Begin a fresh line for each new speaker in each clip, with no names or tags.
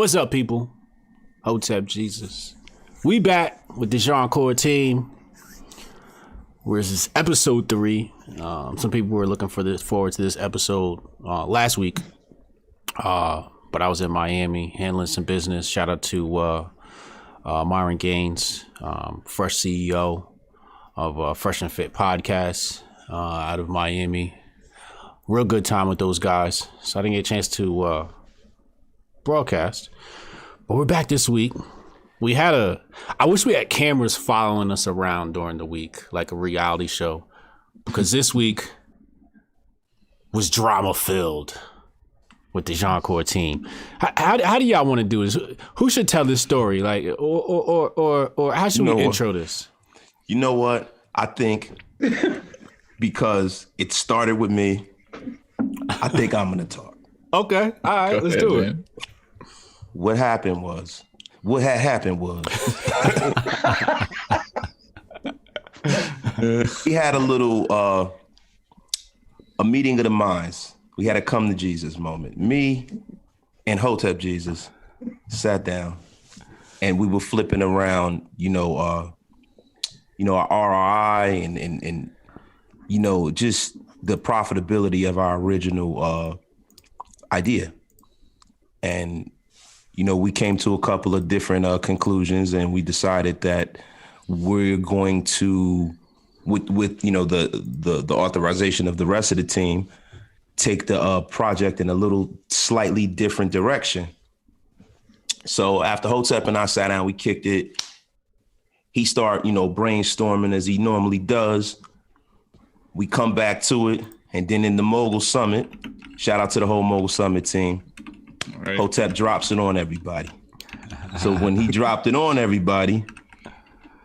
What's up, people? Hotep Jesus. We back with the Jianchor team. This is episode 3. Some people were looking forward to this episode last week, but I was in Miami handling some business. Shout out to Myron Gaines, fresh CEO of Fresh and Fit Podcast out of Miami. Real good time with those guys, so I didn't get a chance to broadcast. But we're back this week. I wish we had cameras following us around during the week, like a reality show, because this week was drama filled with the Jianchor team. How do y'all want to do this? Who should tell this story? Like, or how should we intro this?
You know what? I think because it started with me, I think I'm going to talk.
Okay. All right. Let's do it.
What had happened was we had a little a meeting of the minds. We had a come to Jesus moment. Me and Hotep Jesus sat down and we were flipping around, our ROI and just the profitability of our original idea. And we came to a couple of different conclusions, and we decided that we're going to, with the authorization of the rest of the team, take the project in a little slightly different direction. So after Hotep and I sat down, we kicked it. He started, brainstorming as he normally does. We come back to it, and then in the Mogul Summit, shout out to the whole Mogul Summit team. Right. Hotep drops it on everybody. So when he dropped it on everybody,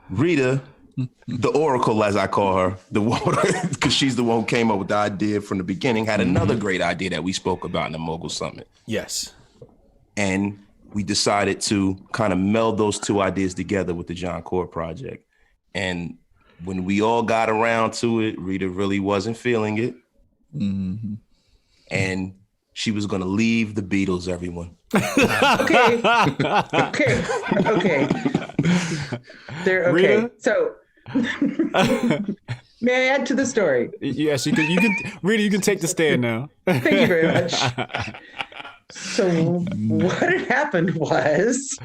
Rita, the Oracle, as I call her, the water, because she's the one who came up with the idea from the beginning, had another great idea that we spoke about in the Mogul Summit.
Yes.
And we decided to kind of meld those two ideas together with the Jianchor project. And when we all got around to it, Rita really wasn't feeling it. Mm-hmm. And she was going to leave the Beatles, everyone.
Okay. Okay.
Rita?
So, may I add to the story?
Yes, you can. Rita, you can take the stand now.
Thank you very much. So, what had happened was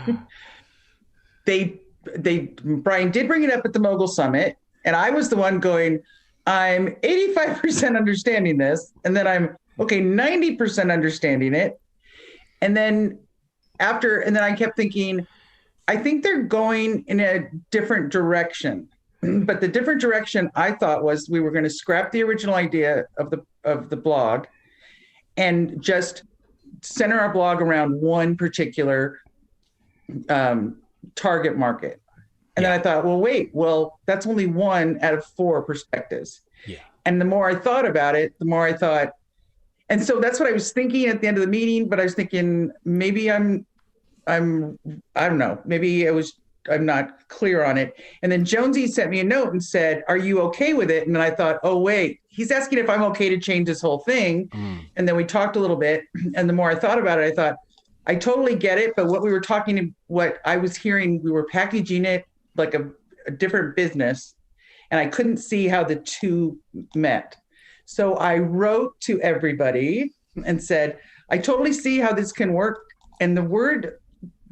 Brian did bring it up at the Mogul Summit, and I was the one going, I'm 85% understanding this, and then I'm 90% understanding it. And then I kept thinking, I think they're going in a different direction. But the different direction I thought was we were going to scrap the original idea of the blog and just center our blog around one particular target market. And then I thought, that's only 1 out of 4 perspectives.
Yeah.
And the more I thought about it, the more I thought, and so that's what I was thinking at the end of the meeting, but I was thinking maybe I don't know, maybe I'm not clear on it. And then Jonesy sent me a note and said, are you okay with it? And then I thought, oh, wait, he's asking if I'm okay to change this whole thing. And then we talked a little bit. And the more I thought about it, I thought, I totally get it. But what I was hearing, we were packaging it like a different business. And I couldn't see how the two met. So I wrote to everybody and said, I totally see how this can work. And the word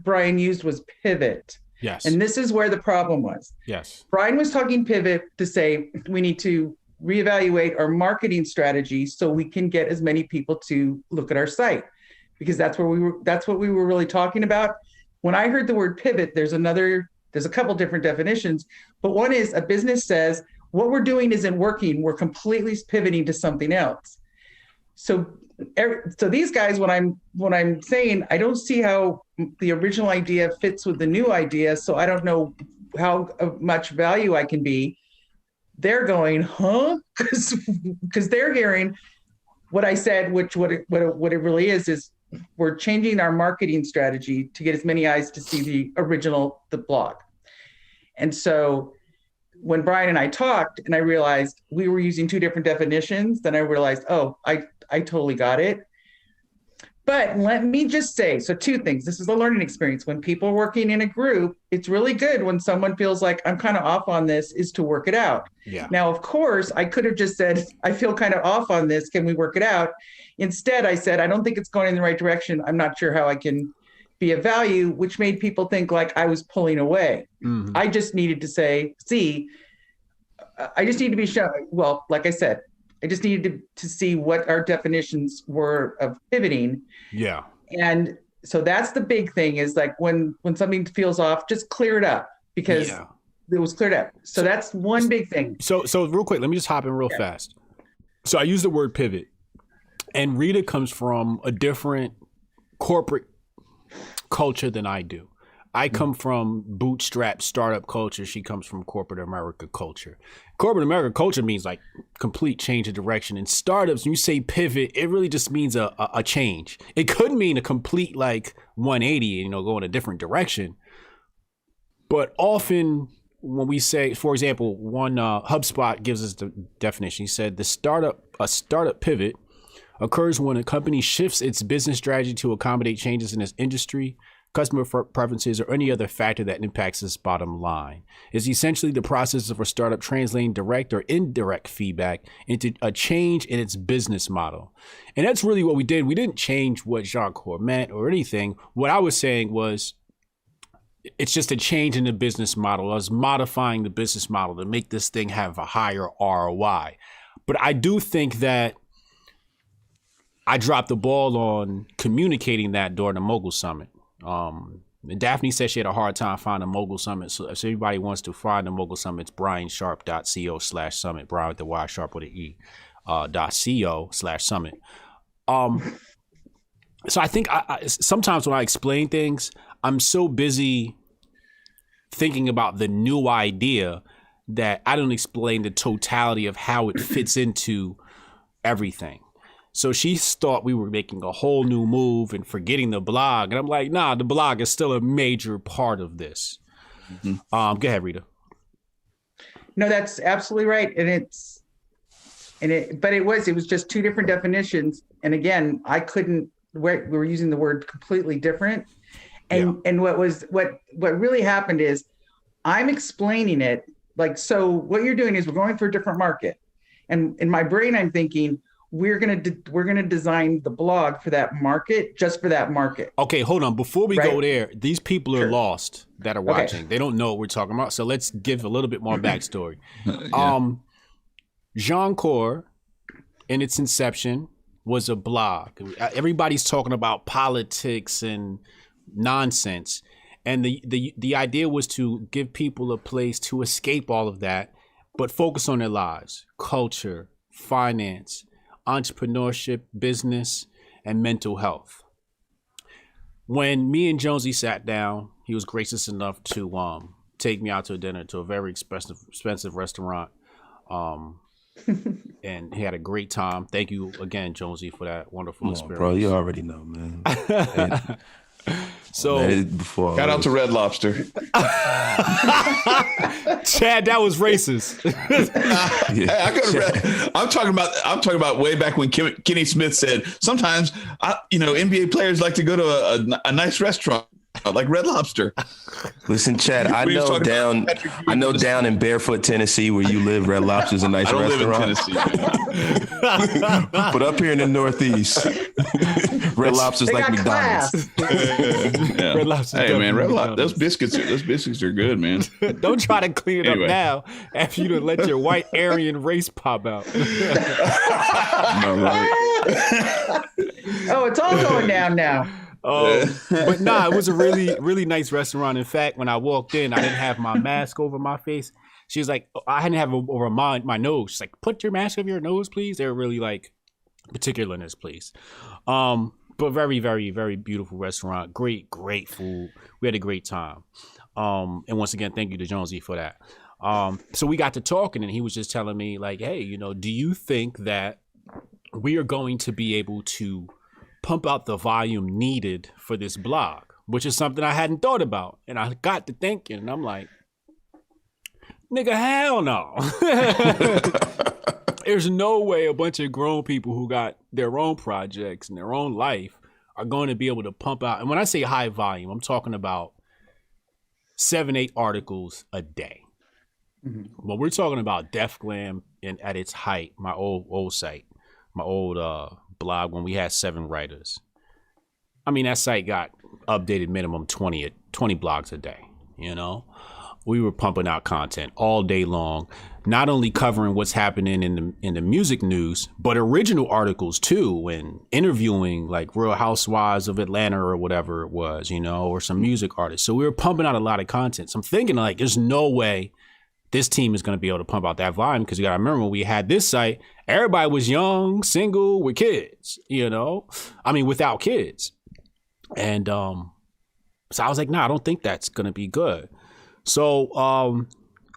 Brian used was pivot.
Yes.
And this is where the problem was.
Yes.
Brian was talking pivot to say we need to reevaluate our marketing strategy so we can get as many people to look at our site, because that's what we were really talking about. When I heard the word pivot, there's a couple different definitions, but one is a business says, what we're doing isn't working. We're completely pivoting to something else. So these guys, when I'm saying, I don't see how the original idea fits with the new idea, so I don't know how much value I can be. They're going, huh? Because they're hearing what I said, which what it really is we're changing our marketing strategy to get as many eyes to see the blog. And so when Brian and I talked and I realized we were using 2 different definitions, then I realized, I totally got it. But let me just say, so two things. This is a learning experience. When people are working in a group, it's really good when someone feels like I'm kind of off on this, is to work it out.
Yeah.
Now, of course, I could have just said, I feel kind of off on this. Can we work it out? Instead, I said, I don't think it's going in the right direction. I'm not sure how I can be of value, which made people think like I was pulling away.
Mhm.
I just needed to say, I just need to be shown. Well, like I said, I just needed to see what our definitions were of pivoting.
Yeah.
And so that's the big thing, is like when something feels off, just clear it up, because it was cleared up. So that's one big thing.
So real quick, let me just hop in real fast. So I use the word pivot, and Rita comes from a different corporate culture than I do. I come from bootstrap startup culture. She comes from corporate America culture. Corporate America culture means like complete change of direction. In startups, when you say pivot, it really just means a change. It could mean a complete like 180, go in a different direction. But often when we say, for example, HubSpot gives us the definition. He said a startup pivot occurs when a company shifts its business strategy to accommodate changes in its industry, customer preferences, or any other factor that impacts its bottom line. It's essentially the process of a startup translating direct or indirect feedback into a change in its business model. And that's really what we did. We didn't change what Jianchor meant or anything. What I was saying was, it's just a change in the business model. I was modifying the business model to make this thing have a higher ROI. But I do think that I dropped the ball on communicating that during the Mogul Summit. Daphne said she had a hard time finding a Mogul Summit. So if anybody wants to find the Mogul Summit, it's briansharp.co/summit. Brian with the Y, Sharp with an E, .co/summit. So I think I sometimes when I explain things, I'm so busy thinking about the new idea that I don't explain the totality of how it fits into everything. So she thought we were making a whole new move and forgetting the blog. And I'm like, nah, the blog is still a major part of this. Mm-hmm. Go ahead, Rita.
No, that's absolutely right. But it was just two different definitions. And again, we were using the word completely different. And what really happened is I'm explaining it like, so what you're doing is we're going for a different market. And in my brain, I'm thinking, we're gonna design the blog for that market, just for that market.
Okay, hold on. Before we go there, these people are lost that are watching. Okay. They don't know what we're talking about. So let's give a little bit more backstory. Jianchor, in its inception, was a blog. Everybody's talking about politics and nonsense, and the idea was to give people a place to escape all of that, but focus on their lives, culture, finance, entrepreneurship, business, and mental health. When me and Jonesy sat down, he was gracious enough to take me out to dinner to a very expensive restaurant. And he had a great time. Thank you again, Jonesy, for that wonderful experience.
Bro, you already know, man.
So
shout out to Red Lobster.
Chad, that was racist.
I'm talking about way back when Kenny Smith said sometimes NBA players like to go to a nice restaurant like Red Lobster.
Listen, Chad, I know down in Barefoot, Tennessee, where you live, Red Lobster's a nice restaurant.
I don't live in Tennessee.
But up here in the Northeast, Red Lobster's like McDonald's.
Red Lobster's
hey man, Red Lobster, those biscuits are good, man.
Don't try to clean it up now after you done let your white Aryan race pop out.
Oh, it's all going down now.
But nah, it was a really, really nice restaurant. In fact, when I walked in, I didn't have my mask over my face. She was like, I hadn't have it over my nose. She's like, put your mask over your nose, please. They were really like particular in this place. But very, very, very beautiful restaurant. Great food. We had a great time. And once again, thank you to Jonesy for that. So we got to talking, and he was just telling me like, hey, do you think that we are going to be able to pump out the volume needed for this blog, which is something I hadn't thought about. And I got to thinking, and I'm like, nigga, hell no. There's no way a bunch of grown people who got their own projects and their own life are going to be able to pump out, and when I say high volume, I'm talking about 7-8 articles a day. But we're talking about Def Glam at its height, my old site, my old blog when we had 7 writers. I mean, that site got updated minimum 20 blogs a day, you know? We were pumping out content all day long, not only covering what's happening in the music news, but original articles too, and interviewing like Real Housewives of Atlanta or whatever it was, you know, or some music artists. So we were pumping out a lot of content. So I'm thinking like, there's no way this team is going to be able to pump out that volume, because you got to remember when we had this site, everybody was young, single, with kids, you know, I mean, without kids. And so I was like, nah, I don't think that's going to be good. So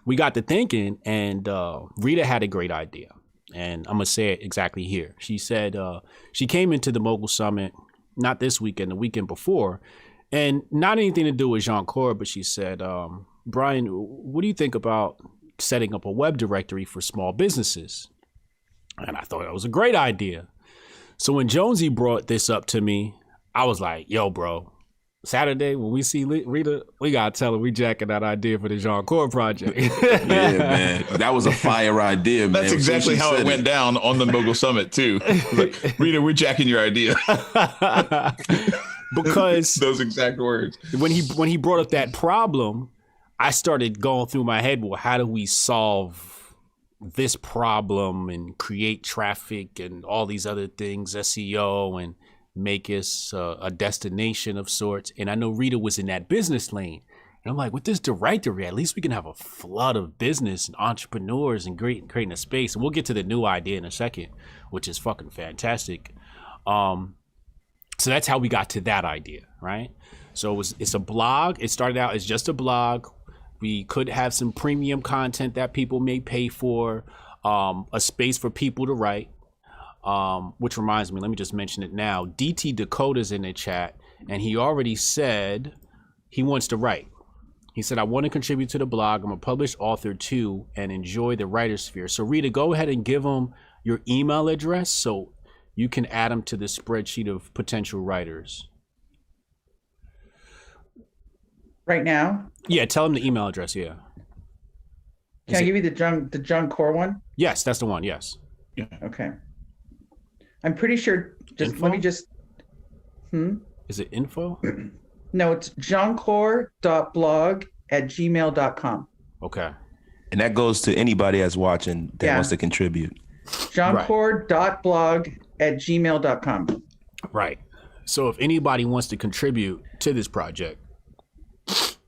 we got to thinking, and Rita had a great idea, and I'm going to say it exactly here. She said she came into the Mogul Summit, not this weekend, the weekend before, and not anything to do with Jianchor, but she said, Brian, what do you think about setting up a web directory for small businesses? And I thought that was a great idea. So when Jonesy brought this up to me, I was like, yo, bro, Saturday when we see Rita, we got to tell her we jacking that idea for the Jianchor project.
Yeah, man. That was a fire idea, man.
That's exactly how it went down on the Mogul Summit, too. Like, Rita, we're jacking your idea.
Because
those exact words.
When he brought up that problem, I started going through my head, well, how do we solve this problem and create traffic and all these other things, SEO, and make us a destination of sorts. And I know Rita was in that business lane. And I'm like, with this directory, at least we can have a flood of business and entrepreneurs and creating a space. And we'll get to the new idea in a second, which is fucking fantastic. So that's how we got to that idea, right? So it's a blog. It started out as just a blog. We could have some premium content that people may pay for, a space for people to write. Which reminds me, let me just mention it now. DT Dakota's in the chat, and he already said he wants to write. He said, I want to contribute to the blog. I'm a published author too, and enjoy the writer sphere. So Rita, go ahead and give him your email address so you can add him to the spreadsheet of potential writers.
Right now?
Yeah, tell him the email address, yeah.
Can I give you the Jianchor one?
Yes, that's the one, yes.
Yeah.
Okay. I'm pretty sure, let me just,
Is it info?
No, it's jianchor.blog@gmail.com.
Okay.
And that goes to anybody that's watching that wants to contribute.
Jianchor.blog@gmail.com.
Right. So if anybody wants to contribute to this project,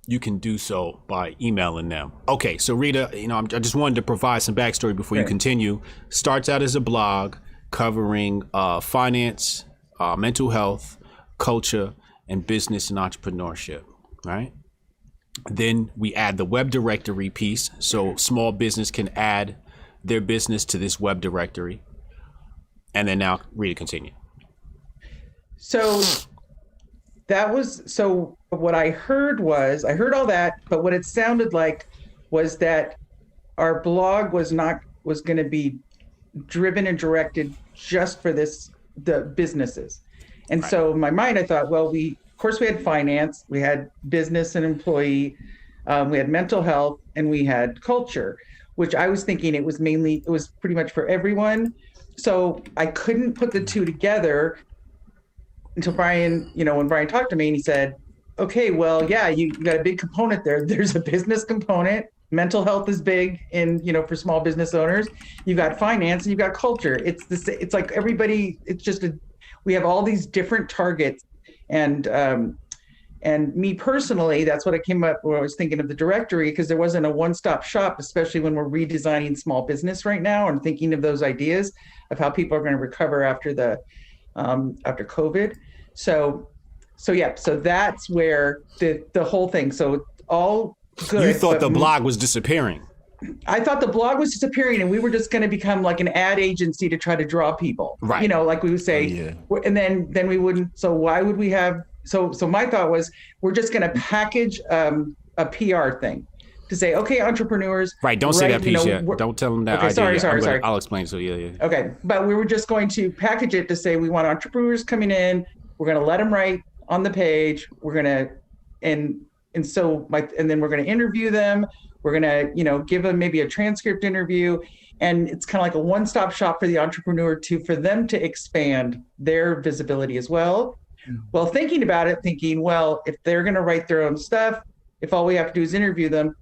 you can do so by emailing them. Okay, so Rita, I just wanted to provide some backstory before you continue. Starts out as a blog covering finance, mental health, culture, and business and entrepreneurship, right? Then we add the web directory piece, so small business can add their business to this web directory. And then now, Rita, continue.
So what I heard all that, but what it sounded like was that our blog was going to be driven and directed just for the businesses. And so in my mind, I thought, well, of course we had finance, we had business and employee, we had mental health, and we had culture, which I was thinking it was pretty much for everyone. So I couldn't put the two together until Brian, when Brian talked to me and he said, okay, well, yeah, you got a big component there. There's a business component. Mental health is big for small business owners. You've got finance and you've got culture. It's like everybody, we have all these different targets. And me personally, that's what I came up when I was thinking of the directory, because there wasn't a one-stop shop, especially when we're redesigning small business right now and thinking of those ideas of how people are going to recover after after COVID. So that's where the whole thing. So all good.
You thought the blog was disappearing.
I thought the blog was disappearing, and we were just going to become like an ad agency to try to draw people.
Right.
Like we would say, and then we wouldn't. So why would we have? So my thought was, we're just going to package a PR thing to say, okay, entrepreneurs.
Right. Don't say that piece yet. Don't tell them that.
Okay. Sorry.
I'll explain. So yeah.
Okay. But we were just going to package it to say we want entrepreneurs coming in We're going to let them write on the page. We're going to, and then we're going to interview them. We're going to, give them maybe a transcript interview. And it's kind of like a one-stop shop for the entrepreneur for them to expand their visibility as well. Well, thinking about it, well, if they're going to write their own stuff, if all we have to do is interview them,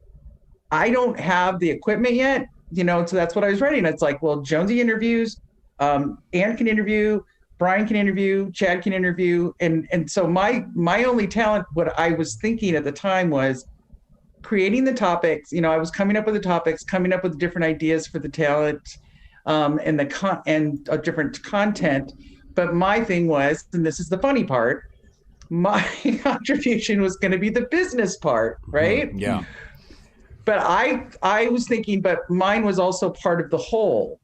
I don't have the equipment yet, so that's what I was writing. It's like, well, Jonesy interviews, Ann can interview, Brian can interview, Chad can interview. And so my only talent, what I was thinking at the time was creating the topics. I was coming up with the topics, coming up with different ideas for the talent and different content. But my thing was, and this is the funny part, my contribution was going to be the business part, right?
Mm-hmm. Yeah.
But I was thinking, but mine was also part of the whole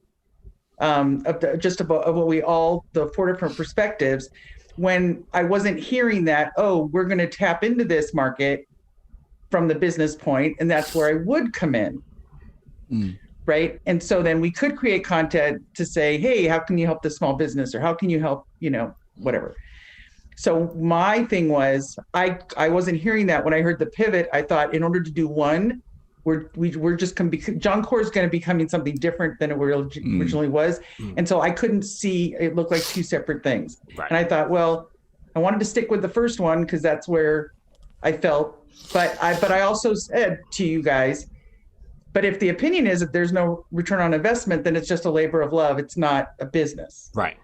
of what we all, the 4 different perspectives. When I wasn't hearing that, we're going to tap into this market from the business point, and that's where I would come in. Right. And so then we could create content to say, hey, how can you help the small business, or how can you help, whatever. So my thing was, I wasn't hearing that. When I heard the pivot, I thought, in order to do one, we're just going to be, Jianchor is going to be becoming something different than it originally was. And so I couldn't see, it looked like 2 separate things. Right. And I thought, well, I wanted to stick with the first one because that's where I felt, but I also said to you guys, but if the opinion is that there's no return on investment, then it's just a labor of love. It's not a business.
Right.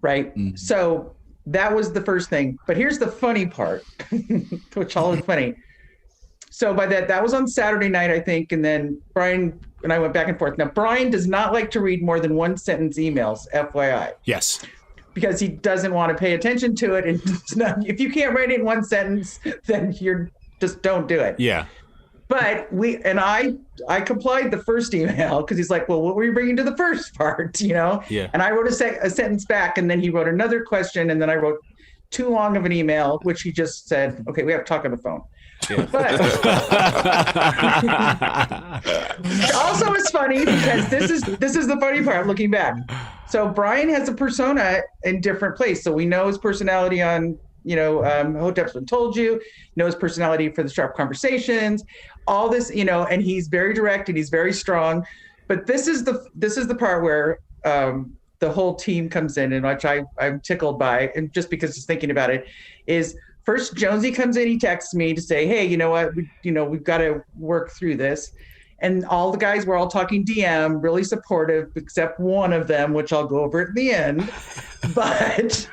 Right. Mm-hmm. So that was the first thing. But here's the funny part, which all is funny. So by that was on Saturday night, I think. And then Brian and I went back and forth. Now, Brian does not like to read more than 1-sentence emails, FYI.
Yes. Because
he doesn't want to pay attention to it. And if you can't write it in 1 sentence, then just don't do it.
Yeah.
But I complied the first email because he's like, well, what were you bringing to the first part, Yeah. And I wrote a sentence back, and then he wrote another question, and then I wrote too long of an email, which he just said, okay, we have to talk on the phone. Yeah. But also it's funny because this is the funny part looking back. So Brian has a persona in different place. So we know his personality on Hotep's Been Told You, knows personality for the Sharp Conversations, all this, and he's very direct and he's very strong. But this is the part where the whole team comes in, and which I'm tickled by, and just because just thinking about it, is first Jonesy comes in, he texts me to say, hey, you know what, we've got to work through this. And all the guys were all talking DM, really supportive, except one of them, which I'll go over at the end. But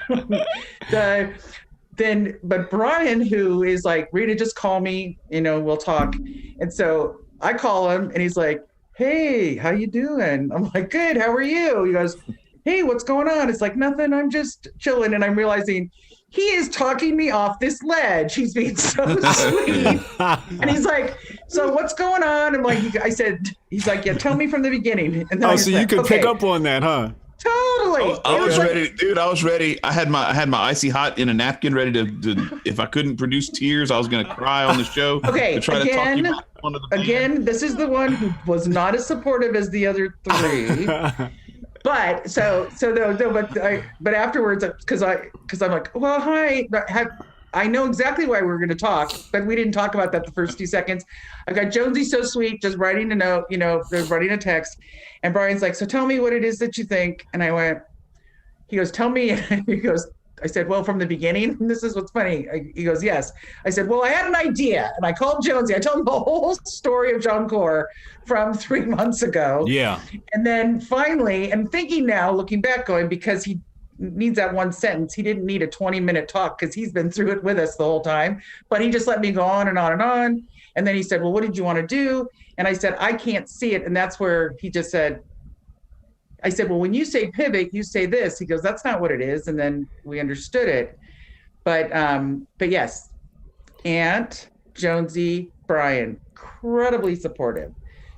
but Brian, who is like, Rita, just call me, we'll talk. And so I call him and he's like, hey, how you doing? I'm like, good, how are you? He goes, hey, what's going on? It's like, nothing, I'm just chilling. And I'm realizing he is talking me off this ledge. He's being so sweet. And he's like, so what's going on? I'm like, he's like, yeah, tell me from the beginning. And then
so you could pick up on that, huh?
Totally.
I was ready, dude. I was ready. I had my icy hot in a napkin ready to if I couldn't produce tears, I was going to cry on the show.
Okay.
To try to talk you back onto the
again, this is the one who was not as supportive as the other 3. But but afterwards, because I'm like, well, hi. I know exactly why we were going to talk, but we didn't talk about that the first 2 seconds. I've got Jonesy so sweet, just writing a note, they're writing a text. And Brian's like, so tell me what it is that you think. And he goes, tell me. I said, well, from the beginning, this is what's funny. He goes, yes. I said, well, I had an idea. And I called Jonesy. I told him the whole story of Jianchor from 3 months ago.
Yeah.
And then finally, and thinking now, looking back, going, because he needs that 1 sentence. He didn't need a 20-minute talk because he's been through it with us the whole time. But he just let me go on and on and on. And then he said, well, what did you want to do? And I said, I can't see it. And that's where he just said, I said, well, when you say pivot, you say this. He goes, that's not what it is. And then we understood it. But yes, Ant, Jonesy, Brian, incredibly supportive.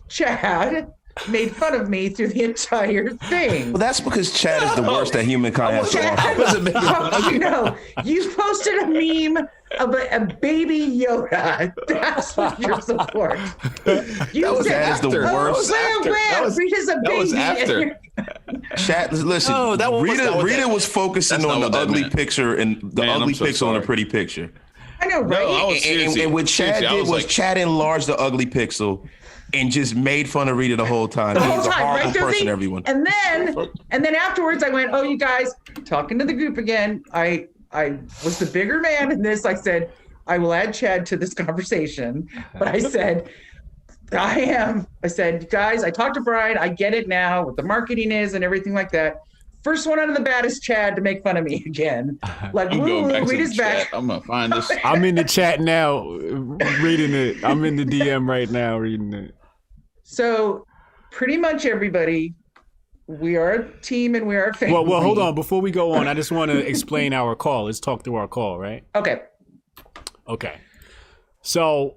Chad made fun of me through the entire thing.
Well, that's because Chad is the worst that humankind has to
Chad,
offer.
I wasn't making fun of you.
No, you posted a meme of a baby Yoda. That's what your support. You
That was
Chad is the
after.
worst.
That was
Rita's a baby.
That was after.
Chat, listen.
No, that one was not what
Rita
that-
was focusing
that's
on
not
the
what that
ugly
meant.
picture and the
Man,
ugly
I'm so
pixel and a
sorry.
pretty picture.
I know, right?
No, I was seriously.
And what Chad
seriously, I
did was
like,
Chad enlarged the ugly pixel and just made fun of Rita the whole time.
The
He's
whole
a
time,
horrible
right, Josie?
person, everyone.
And then afterwards, I went, "Oh, you guys, talking to the group again." I was the bigger man in this. I said, "I will add Chad to this conversation," but I said, I said, "Guys, I talked to Brian. I get it now, what the marketing is and everything like that. First one out of the bat is Chad to make fun of me again. Like,
I'm going back to
Reed
the
is
chat.
back."
I'm gonna find this.
I'm in the chat now, reading it. I'm in the DM right now, reading it.
So pretty much everybody, we are a team and we are a family.
Well, hold on. Before we go on, I just want to explain our call. Let's talk through our call, right?
Okay.
So,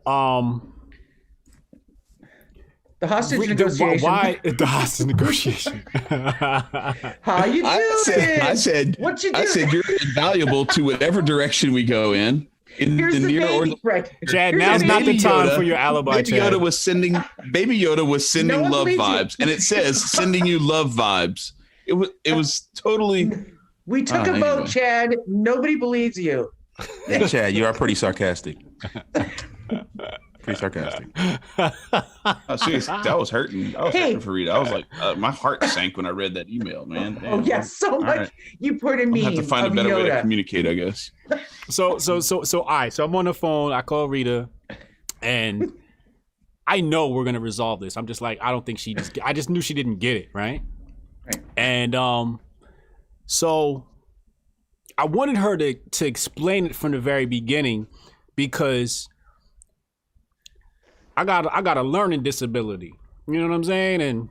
The hostage negotiation.
why the hostage negotiation?
How you doing?
I said,
What you
I
do?
said you're invaluable to whatever direction we go in the
Here's the
near or
baby. Right.
Chad,
Here's
now's
the
not the
baby.
time
Yoda.
for your alibi,
Baby
Chad.
Yoda was sending
No one
love
believes you.
vibes, and it says sending you love vibes. It was totally.
We took a
Anyway.
vote, Chad. Nobody believes you.
Yeah, Chad, you are pretty sarcastic. Pretty sarcastic.
Oh, seriously, that was hurting. I was
Hey.
hurting for Rita. I was like, my heart sank when I read that email, man. Damn.
Oh yes, so
All
much.
right.
You put a
I'm
meme
gonna have to find a
of
better way to
Yoda.
communicate, I guess.
So, all right. So I'm on the phone. I call Rita, and I know we're gonna resolve this. I'm just like, I don't think I just knew she didn't get it, right?
Right.
And so I wanted her to explain it from the very beginning because I got a learning disability. You know what I'm saying? And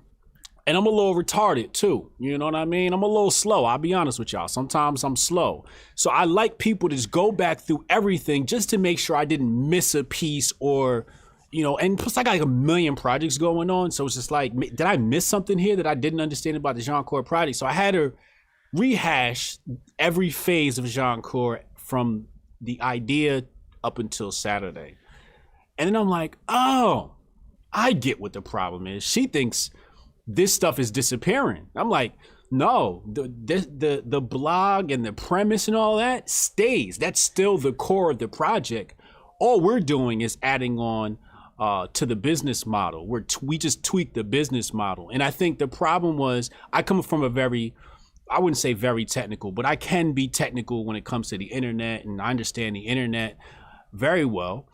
I'm a little retarded too. You know what I mean? I'm a little slow. I'll be honest with y'all. Sometimes I'm slow. So I like people to just go back through everything just to make sure I didn't miss a piece or, you know, and plus I got like a million projects going on. So it's just like, did I miss something here that I didn't understand about the Jianchor project? So I had her rehash every phase of Jianchor from the idea up until Saturday. And then I'm like, oh, I get what the problem is. She thinks this stuff is disappearing. I'm like, no, the blog and the premise and all that stays. That's still the core of the project. All we're doing is adding on to the business model. We just tweaked the business model. And I think the problem was I come from a very, I wouldn't say very technical, but I can be technical when it comes to the internet, and I understand the internet very well.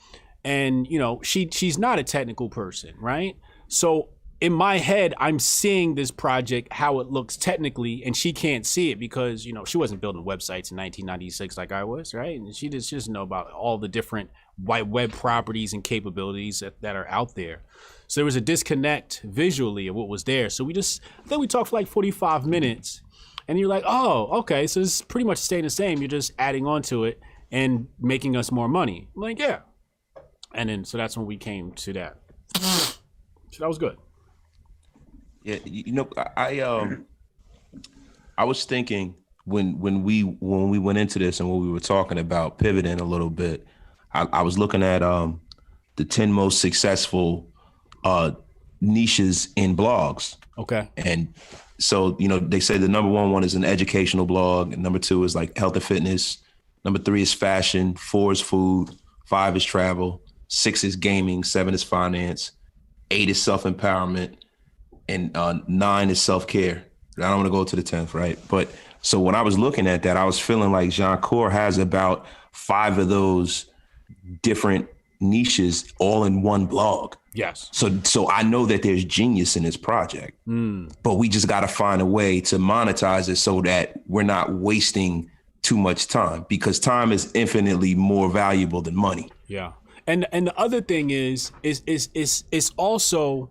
And, you know, she's not a technical person, right? So in my head, I'm seeing this project, how it looks technically, and she can't see it because, you know, she wasn't building websites in 1996 like I was, right? And she just doesn't know about all the different white web properties and capabilities that are out there. So there was a disconnect visually of what was there. So I think we talked for like 45 minutes, and you're like, oh, okay, so it's pretty much staying the same. You're just adding on to it and making us more money. I'm like, yeah. And then, so that's when we came to that. So that was good.
Yeah, you know, I was thinking when we went into this and when we were talking about pivoting a little bit, I was looking at the 10 most successful niches in blogs.
Okay.
And so, you know, they say the number one is an educational blog, and number two is like health and fitness, number three is fashion, 4 is food, 5 is travel, 6 is gaming, 7 is finance, 8 is self-empowerment, and 9 is self-care. I don't want to go to the 10th, right? But so when I was looking at that, I was feeling like Jianchor has about 5 of those different niches all in one blog.
Yes.
So I know that there's genius in this project, but we just got to find a way to monetize it so that we're not wasting too much time, because time is infinitely more valuable than money.
Yeah. And the other thing is also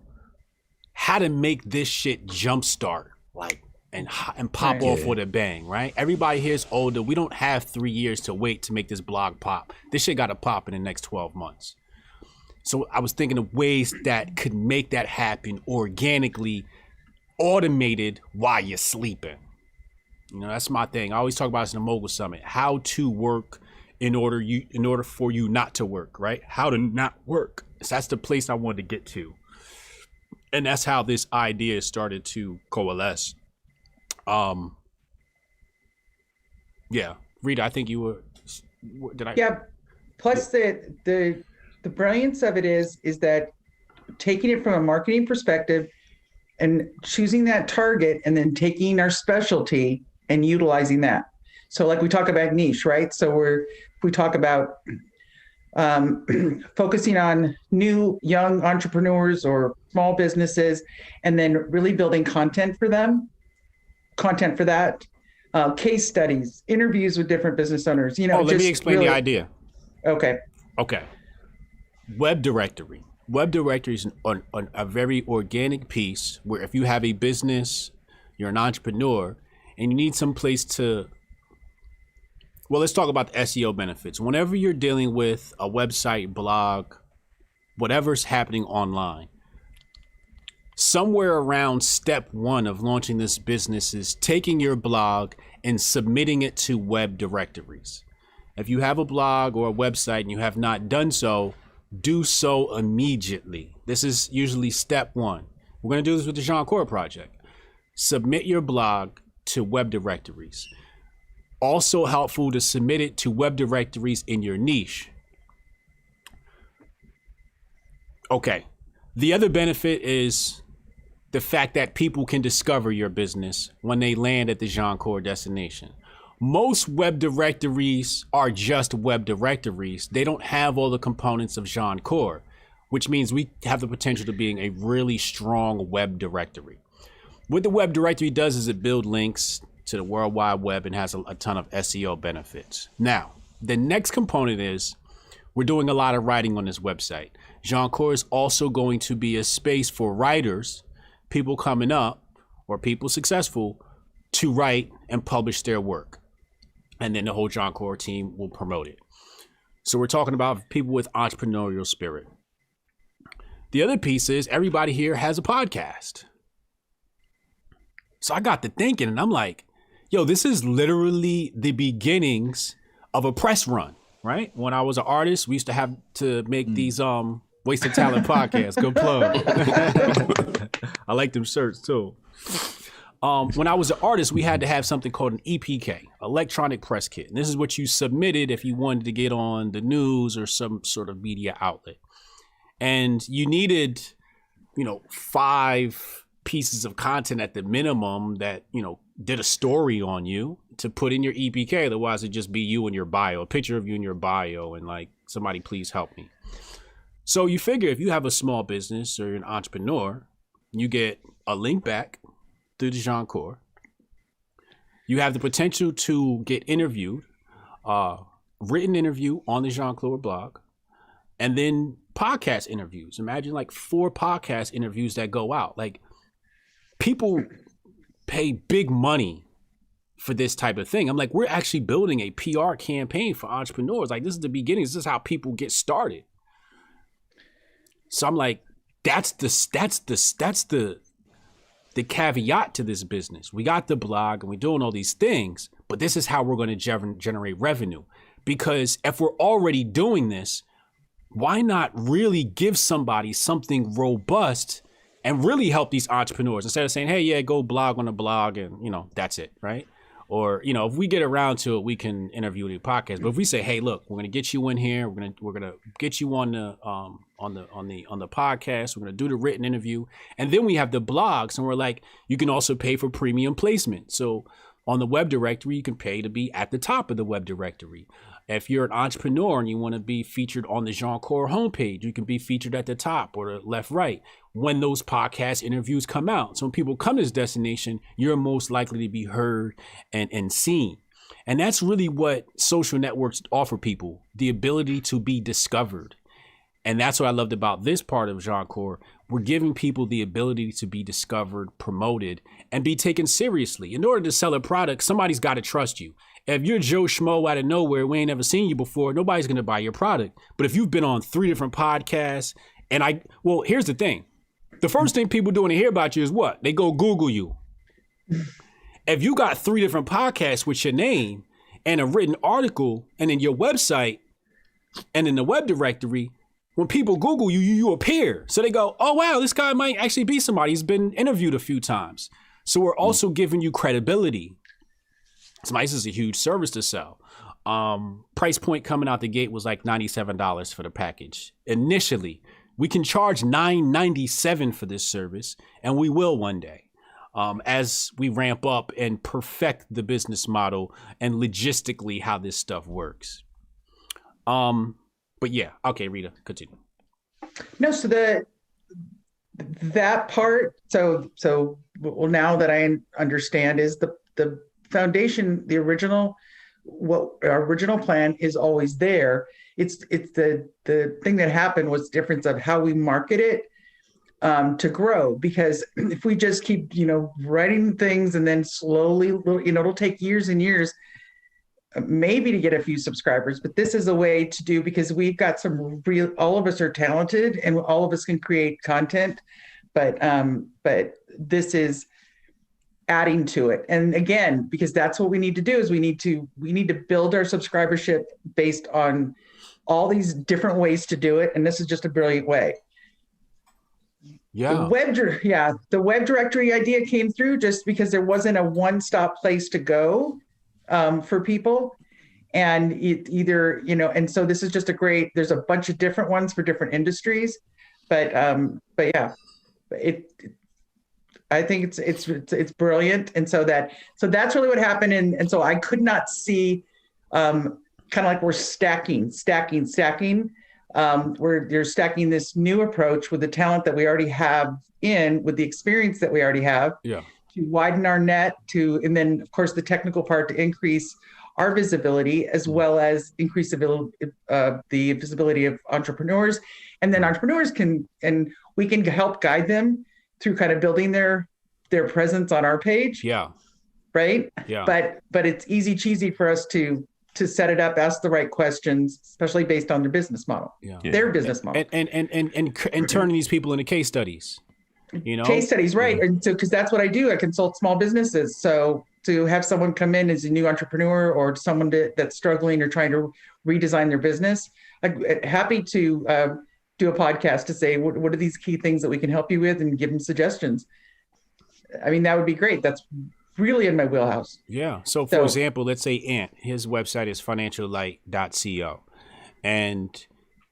how to make this shit jumpstart, like, and pop off with a bang, right? Everybody here is older. We don't have 3 years to wait to make this blog pop. This shit got to pop in the next 12 months. So I was thinking of ways that could make that happen organically, automated while you're sleeping. You know, that's my thing. I always talk about this in the Mogul Summit, how to work in order for you not to work, right? How to not work. So that's the place I wanted to get to. And that's how this idea started to coalesce. Yeah, Rita, I think you were. Did I?
Yeah. Plus, the brilliance of it is that taking it from a marketing perspective and choosing that target, and then taking our specialty and utilizing that. So, like we talk about niche, right? So we talk about focusing on new young entrepreneurs or small businesses, and then really building content for them, content for that, case studies, interviews with different business owners. You know,
let me explain the idea.
Okay.
Web directory. Web directory is a very organic piece where if you have a business, you're an entrepreneur, and you need some place to. Well, let's talk about the SEO benefits. Whenever you're dealing with a website, blog, whatever's happening online, somewhere around step one of launching this business is taking your blog and submitting it to web directories. If you have a blog or a website and you have not done so, do so immediately. This is usually step one. We're going to do this with the Jianchor project. Submit your blog to web directories. Also helpful to submit it to web directories in your niche. Okay. The other benefit is the fact that people can discover your business when they land at the Jianchor destination. Most web directories are just web directories. They don't have all the components of Jianchor, which means we have the potential to being a really strong web directory. What the web directory does is it builds links to the World Wide Web and has a ton of SEO benefits. Now, the next component is we're doing a lot of writing on this website. Jianchor is also going to be a space for writers, people coming up or people successful to write and publish their work. And then the whole Jianchor team will promote it. So we're talking about people with entrepreneurial spirit. The other piece is everybody here has a podcast. So I got to thinking and I'm like, yo, this is literally the beginnings of a press run, right? When I was an artist, we used to have to make these Wasted Talent podcasts. Good plug. I like them shirts too. When I was an artist, we had to have something called an EPK, electronic press kit. And this is what you submitted if you wanted to get on the news or some sort of media outlet. And you needed, 5 pieces of content at the minimum that, did a story on you to put in your EPK. Otherwise, it'd just be you and your bio, a picture of you in your bio and like, somebody please help me. So you figure if you have a small business or you're an entrepreneur, you get a link back through the Jianchor. You have the potential to get interviewed, written interview on the Jianchor blog, and then podcast interviews. Imagine like 4 podcast interviews that go out. Like people pay big money for this type of thing. I'm like, we're actually building a PR campaign for entrepreneurs. Like this is the beginning. This is how people get started. So I'm like, that's the caveat to this business. We got the blog and we're doing all these things, but this is how we're going to generate revenue. Because if we're already doing this, why not really give somebody something robust and really help these entrepreneurs instead of saying, hey, yeah, go blog on a blog and, that's it, right? Or, if we get around to it, we can interview the podcast. But if we say, hey, look, we're going to get you in here. We're going to get you on the podcast. We're going to do the written interview. And then we have the blogs and we're like, you can also pay for premium placement. So on the web directory, you can pay to be at the top of the web directory. If you're an entrepreneur and you want to be featured on the Jianchor homepage, you can be featured at the top or the left, right when those podcast interviews come out. So when people come to this destination, you're most likely to be heard and seen. And that's really what social networks offer people, the ability to be discovered. And that's what I loved about this part of Jianchor. We're giving people the ability to be discovered, promoted, and be taken seriously. In order to sell a product, somebody's got to trust you. If you're Joe Schmo out of nowhere, we ain't never seen you before, nobody's going to buy your product. But if you've been on 3 different podcasts, well, here's the thing. The first thing people do when they hear about you is what? They go Google you. If you got 3 different podcasts with your name and a written article and in your website and in the web directory, when people Google you, you appear. So they go, oh, wow, this guy might actually be somebody. He's been interviewed a few times. So we're also giving you credibility. This is a huge service to sell. Price point coming out the gate was like $97 for the package. Initially, we can charge $9.97 for this service, and we will one day. As we ramp up and perfect the business model and logistically how this stuff works. But yeah, okay, Rita, continue.
No, so that part. So well, now that I understand is the foundation, the original, what our original plan is always there. It's the thing that happened was the difference of how we market it to grow. Because if we just keep writing things and then slowly, it'll take years and years. Maybe to get a few subscribers, but this is a way to do, because we've got some all of us are talented and all of us can create content, but this is adding to it. And again, because that's what we need to do is we need to build our subscribership based on all these different ways to do it. And this is just a brilliant way.
Yeah.
The web directory idea came through just because there wasn't a one-stop place to go for people, and and so this is just there's a bunch of different ones for different industries, but yeah, I think it's brilliant. And so that's really what happened. And so I could not see kind of like we're stacking where you're stacking this new approach with the talent that we already have with the experience that we already have.
Yeah.
To widen our net, and then of course the technical part to increase our visibility, as well as increase the visibility of entrepreneurs, and then entrepreneurs we can help guide them through kind of building their presence on our page.
Yeah.
Right.
Yeah.
But it's easy cheesy for us to set it up, ask the right questions, especially based on their business model.
Yeah.
Their business model,
and turning these people into case studies.
Case studies, right? And so, because that's what I do, I consult small businesses. So to have someone come in as a new entrepreneur or someone that's struggling or trying to redesign their business, I'm happy to do a podcast to say, what are these key things that we can help you with, and give them suggestions. I mean, that would be great. That's really in my wheelhouse.
Yeah. So for example, let's say Ant, his website is financiallight.co, and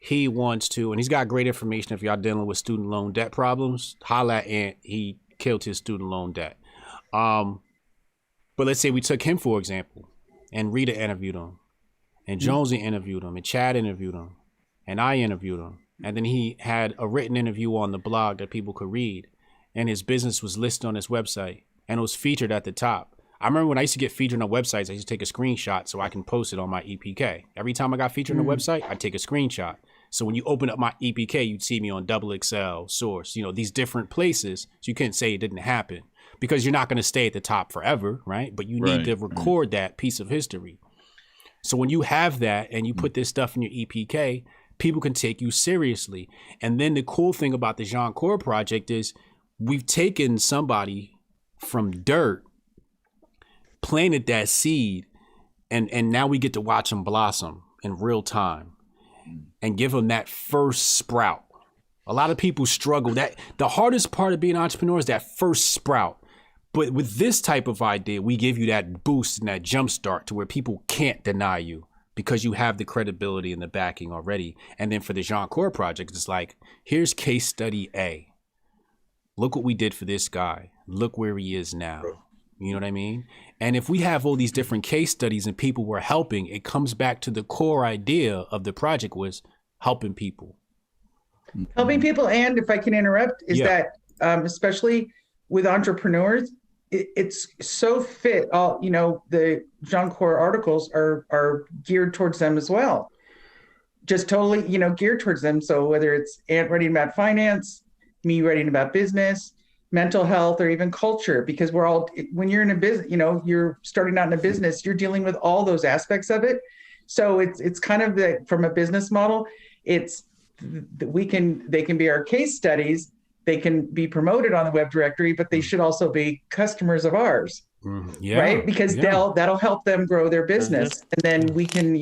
he wants to, and he's got great information if y'all dealing with student loan debt problems. Holla at Ant. He killed his student loan debt. But let's say we took him, for example, and Rita interviewed him, and Jonesy interviewed him, and Chad interviewed him, and I interviewed him. And then he had a written interview on the blog that people could read, and his business was listed on his website, and it was featured at the top. I remember when I used to get featured on websites, I used to take a screenshot so I can post it on my EPK. Every time I got featured on a website, I'd take a screenshot. So when you open up my EPK, you'd see me on XXL, Source, these different places. So you couldn't say it didn't happen, because you're not going to stay at the top forever, right? But you need to record that piece of history. So when you have that and you put this stuff in your EPK, people can take you seriously. And then the cool thing about the Jianchor project is we've taken somebody from dirt, planted that seed, and now we get to watch them blossom in real time and give them that first sprout. A lot of people struggle. That the hardest part of being an entrepreneur is that first sprout. But with this type of idea, we give you that boost and that jump start to where people can't deny you because you have the credibility and the backing already. And then for the Jianchor project, it's like, here's case study A. Look what we did for this guy. Look where he is now. You know what I mean? And if we have all these different case studies and people we're helping, it comes back to the core idea of the project was helping people.
Helping people, and if I can interrupt, is that especially with entrepreneurs, it's so fit. The Jianchor articles are geared towards them as well. just totally, geared towards them. So whether it's Ant writing about finance, me writing about business, mental health, or even culture, because we're all, when you're in a business, you're starting out in a business, you're dealing with all those aspects of it. So it's kind of from a business model, it's they can be our case studies. They can be promoted on the web directory, but they should also be customers of ours, right? Because that'll help them grow their business, and then we can,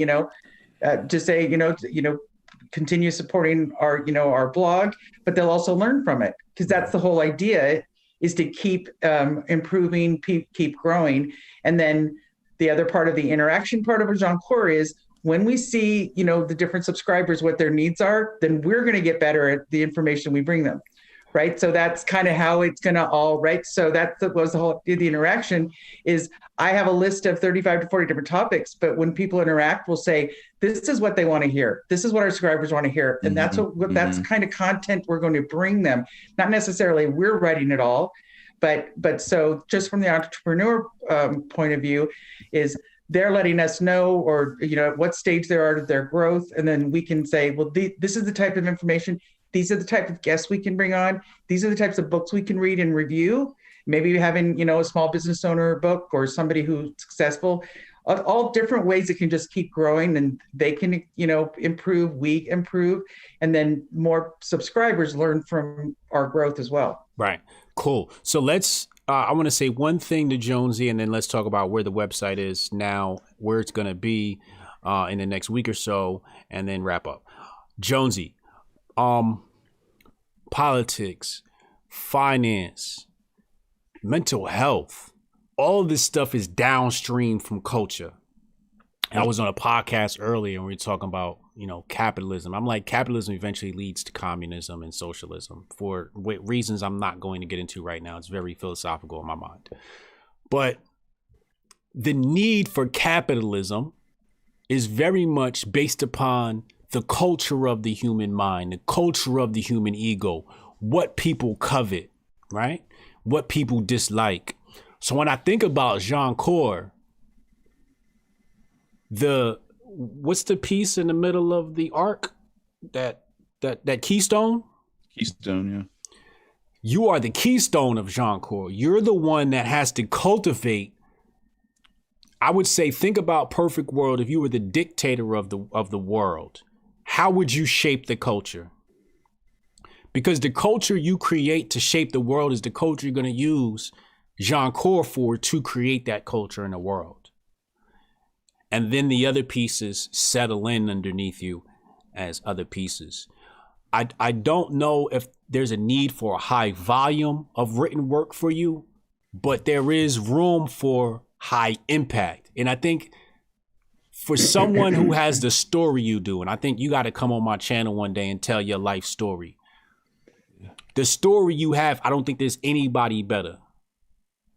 just say, continue supporting our blog, but they'll also learn from it, because that's the whole idea, is to keep improving, keep growing. And then the other part of the interaction part of Jianchor is, when we see, the different subscribers, what their needs are, then we're going to get better at the information we bring them. Right. So that's kind of how it's going to all, right. So that was the interaction is, I have a list of 35 to 40 different topics, but when people interact, we'll say, this is what they want to hear. This is what our subscribers want to hear. And that's that's kind of content we're going to bring them. Not necessarily we're writing it all, but so just from the entrepreneur point of view is, they're letting us know, or, at what stage they are to their growth. And then we can say, well, this is the type of information. These are the type of guests we can bring on. These are the types of books we can read and review. Maybe having, a small business owner book, or somebody who's successful, all different ways it can just keep growing, and they can, improve, we improve, and then more subscribers learn from our growth as well.
Right. Cool. So let's, I want to say one thing to Jonesy, and then let's talk about where the website is now, where it's going to be in the next week or so, and then wrap up. Jonesy, politics, finance, mental health, all of this stuff is downstream from culture. I was on a podcast earlier and we were talking about, capitalism. I'm like, capitalism eventually leads to communism and socialism for reasons I'm not going to get into right now. It's very philosophical in my mind. But the need for capitalism is very much based upon the culture of the human mind, the culture of the human ego, what people covet, right? What people dislike. So when I think about Jianchor, what's the piece in the middle of the arc? That keystone?
Keystone, yeah.
You are the keystone of Jianchor. You're the one that has to cultivate. I would say, think about perfect world. If you were the dictator of the world, how would you shape the culture? Because the culture you create to shape the world is the culture you're going to use Jianchor for, to create that culture in the world. And then the other pieces settle in underneath you as other pieces. I don't know if there's a need for a high volume of written work for you, but there is room for high impact. And I think for someone who has the story you do, and I think you got to come on my channel one day and tell your life story. The story you have, I don't think there's anybody better.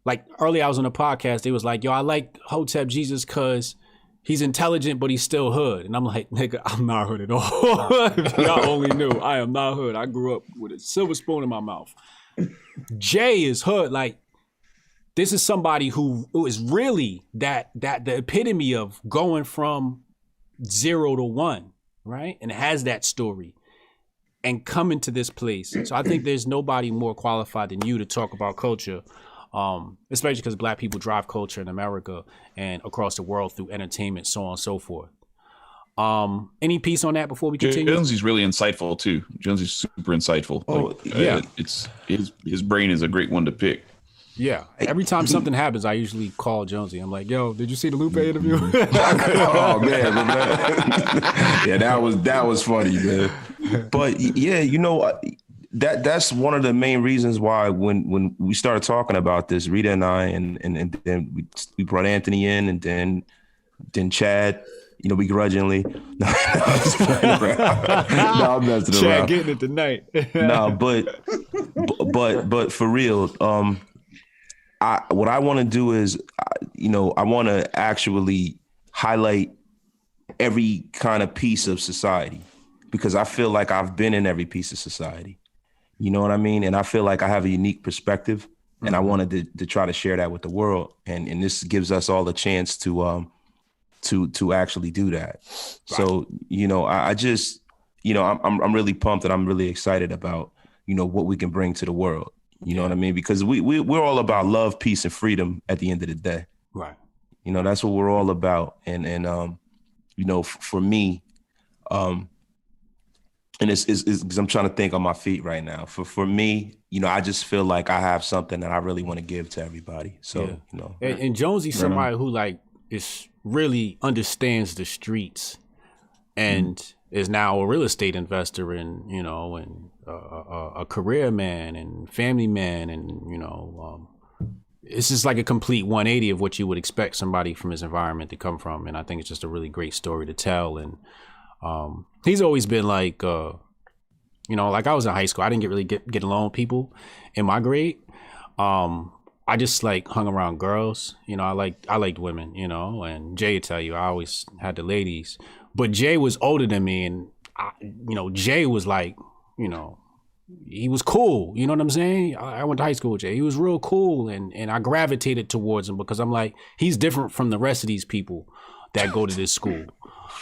Like earlier I was on a podcast, they was like, yo, I like Hotep Jesus because he's intelligent, but he's still hood. And I'm like, nigga, I'm not hood at all. If y'all only knew, I am not hood. I grew up with a silver spoon in my mouth. Jay is hood. Like, this is somebody who is really the epitome of going from 0 to 1, right? And has that story and coming to this place. So I think there's nobody more qualified than you to talk about culture. Especially because Black people drive culture in America and across the world through entertainment, so on and so forth. Any piece on that before we continue?
Jonesy's really insightful too. Jonesy's super insightful.
Oh,
yeah.
It's his brain is a great one to pick.
Yeah. Every time something happens, I usually call Jonesy. I'm like, yo, did you see the Lupe interview?
Oh man, yeah, that was funny, man. But yeah, that's one of the main reasons why when we started talking about this, Rita and I, and then we brought Anthony in, and then Chad, begrudgingly. No, I'm messing
Chad
around.
getting it tonight.
No, but for real, what I want to do is, I want to actually highlight every kind of piece of society, because I feel like I've been in every piece of society. You know what I mean? And I feel like I have a unique perspective, and I wanted to try to share that with the world. And this gives us all a chance to to actually do that. So, you know, I just, you know, I'm really pumped and I'm really excited about, you know, what we can bring to the world. You know what I mean? Because we're all about love, peace, and freedom at the end of the day.
Right.
You know, that's what we're all about. And you know, for me, and it's because I'm trying to think on my feet right now. For me, you know, I just feel like I have something that I really want to give to everybody. So, you know.
And Jonesy's somebody who like is really understands the streets and is now a real estate investor and, you know, and a career man and family man. And, you know, it's just like a complete 180 of what you would expect somebody from his environment to come from. And I think it's just a really great story to tell. And he's always been like, you know, like I was in high school. I didn't really get along with people in my grade. I just like hung around girls, you know, I liked women, you know, and Jay would tell you, I always had the ladies, but Jay was older than me. And you know, Jay was like, you know, he was cool. You know what I'm saying? I went to high school with Jay. He was real cool. And I gravitated towards him because I'm like, he's different from the rest of these people that go to this school.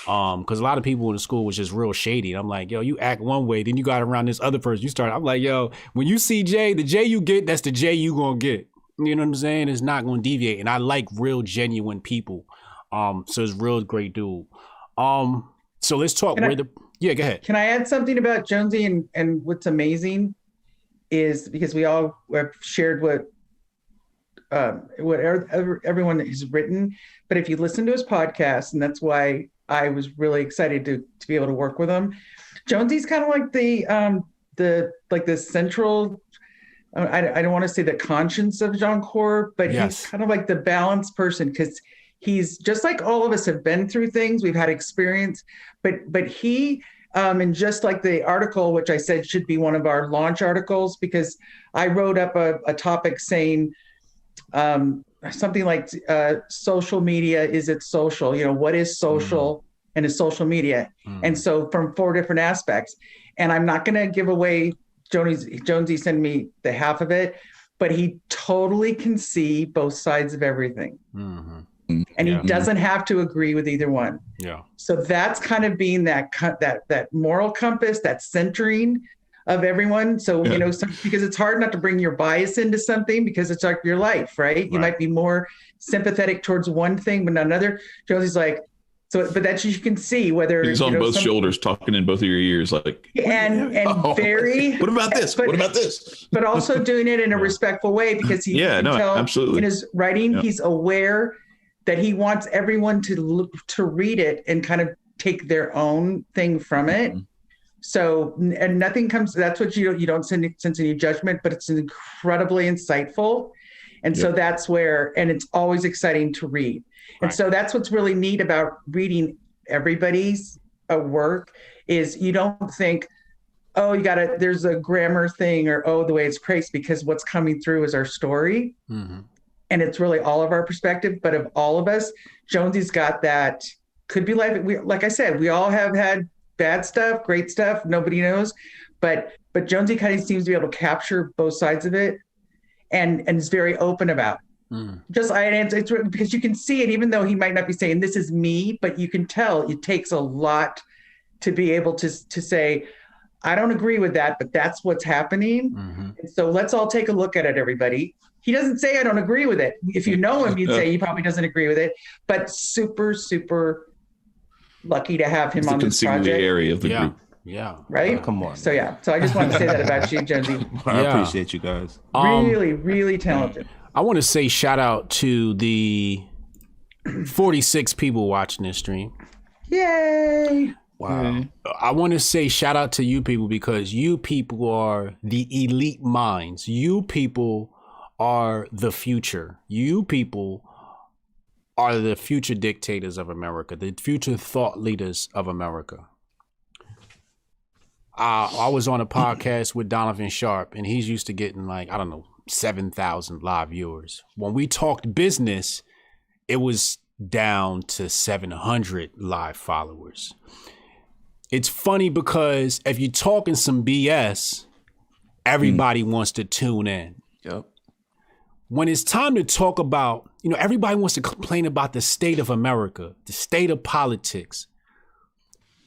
Because a lot of people in the school was just real shady. I'm like, yo, you act one way, then you got around this other person. I'm like, yo, when you see Jay, the Jay you get, that's the Jay you gonna get. You know what I'm saying? It's not gonna deviate. And I like real genuine people. So it's real great dude. So let's talk go ahead.
Can I add something about Jonesy and what's amazing is because we all have shared what everyone has written, but if you listen to his podcast, and that's why I was really excited to be able to work with him. Jonesy's kind of like the central. I don't want to say the conscience of Jianchor, but he's kind of like the balanced person because he's just like all of us have been through things. We've had experience, but he, and just like the article, which I said should be one of our launch articles, because I wrote up a topic saying something like social media, is it social? You know, what is social and is social media? And so from 4 different aspects, and I'm not going to give away Jonesy sent me the half of it, but he totally can see both sides of everything. And he doesn't have to agree with either one.
Yeah.
So that's kind of being that moral compass, that centering of everyone. So, you know, because it's hard not to bring your bias into something because it's like your life, right? You might be more sympathetic towards one thing, but not another. Jonesy's like, so, but that's, you can see whether
he's on both shoulders, talking in both of your ears, like,
and very.
What about this? What about this?
But also doing it in a respectful way because he can tell
absolutely.
In his writing, he's aware that he wants everyone to read it and kind of take their own thing from it. So, and nothing comes. That's what you don't sense any judgment, but it's incredibly insightful, and so that's where. And it's always exciting to read. And so that's what's really neat about reading everybody's work is you don't think, oh, there's a grammar thing or, oh, the way it's praised, because what's coming through is our story. And it's really all of our perspective, but of all of us, Jonesy's got that could be life. Like I said, we all have had bad stuff, great stuff. Nobody knows, but Jonesy kind of seems to be able to capture both sides of it and is very open about it. It's because you can see it, even though he might not be saying this is me, but you can tell it takes a lot to be able to say, I don't agree with that, but that's what's happening. And so let's all take a look at it, everybody. He doesn't say I don't agree with it. If you know him, you'd say he probably doesn't agree with it, but super, super lucky to have him on this project.
Area of the group.
Yeah.
Right?
Come on.
So so I just want to say that about you, Jonesy.
I appreciate you guys.
Really, really talented.
I want to say shout out to the 46 people watching this stream.
Yay!
Wow.
I want to say shout out to you people because you people are the elite minds. You people are the future. You people are the future dictators of America, the future thought leaders of America. I was on a podcast with Donovan Sharp, and he's used to getting 7,000 live viewers. When we talked business, it was down to 700 live followers. It's funny because if you're talking some BS, everybody wants to tune in.
Yep.
When it's time to talk about everybody wants to complain about the state of America, the state of politics.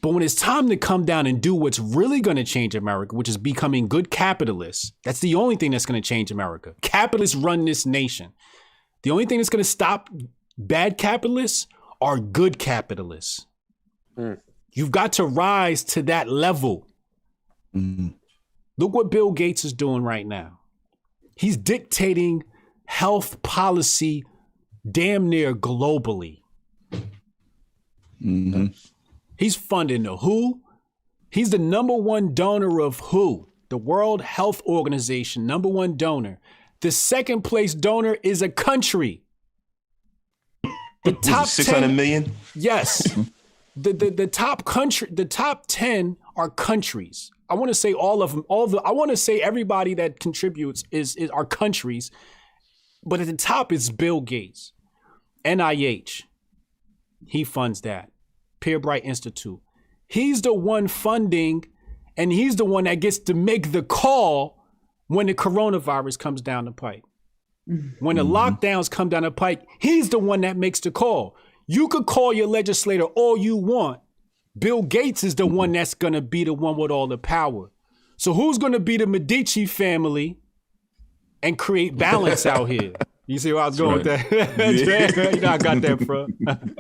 But when it's time to come down and do what's really going to change America, which is becoming good capitalists, that's the only thing that's going to change America. Capitalists run this nation. The only thing that's going to stop bad capitalists are good capitalists. You've got to rise to that level. Look what Bill Gates is doing right now. He's dictating health policy damn near globally. He's funding the WHO. He's the number one donor of WHO, the World Health Organization, number one donor. The second place donor is a country. The top
600
10,
million?
Yes. The top 10 are countries. I want to say all of them. I want to say everybody that contributes is our countries. But at the top is Bill Gates. NIH. He funds that. Peerbright Institute. He's the one funding, and he's the one that gets to make the call when the coronavirus comes down the pipe. When the lockdowns come down the pike, he's the one that makes the call. You could call your legislator all you want. Bill Gates is the one that's going to be the one with all the power. So who's going to be the Medici family and create balance out here? You see where I was going with that? I got that, bro.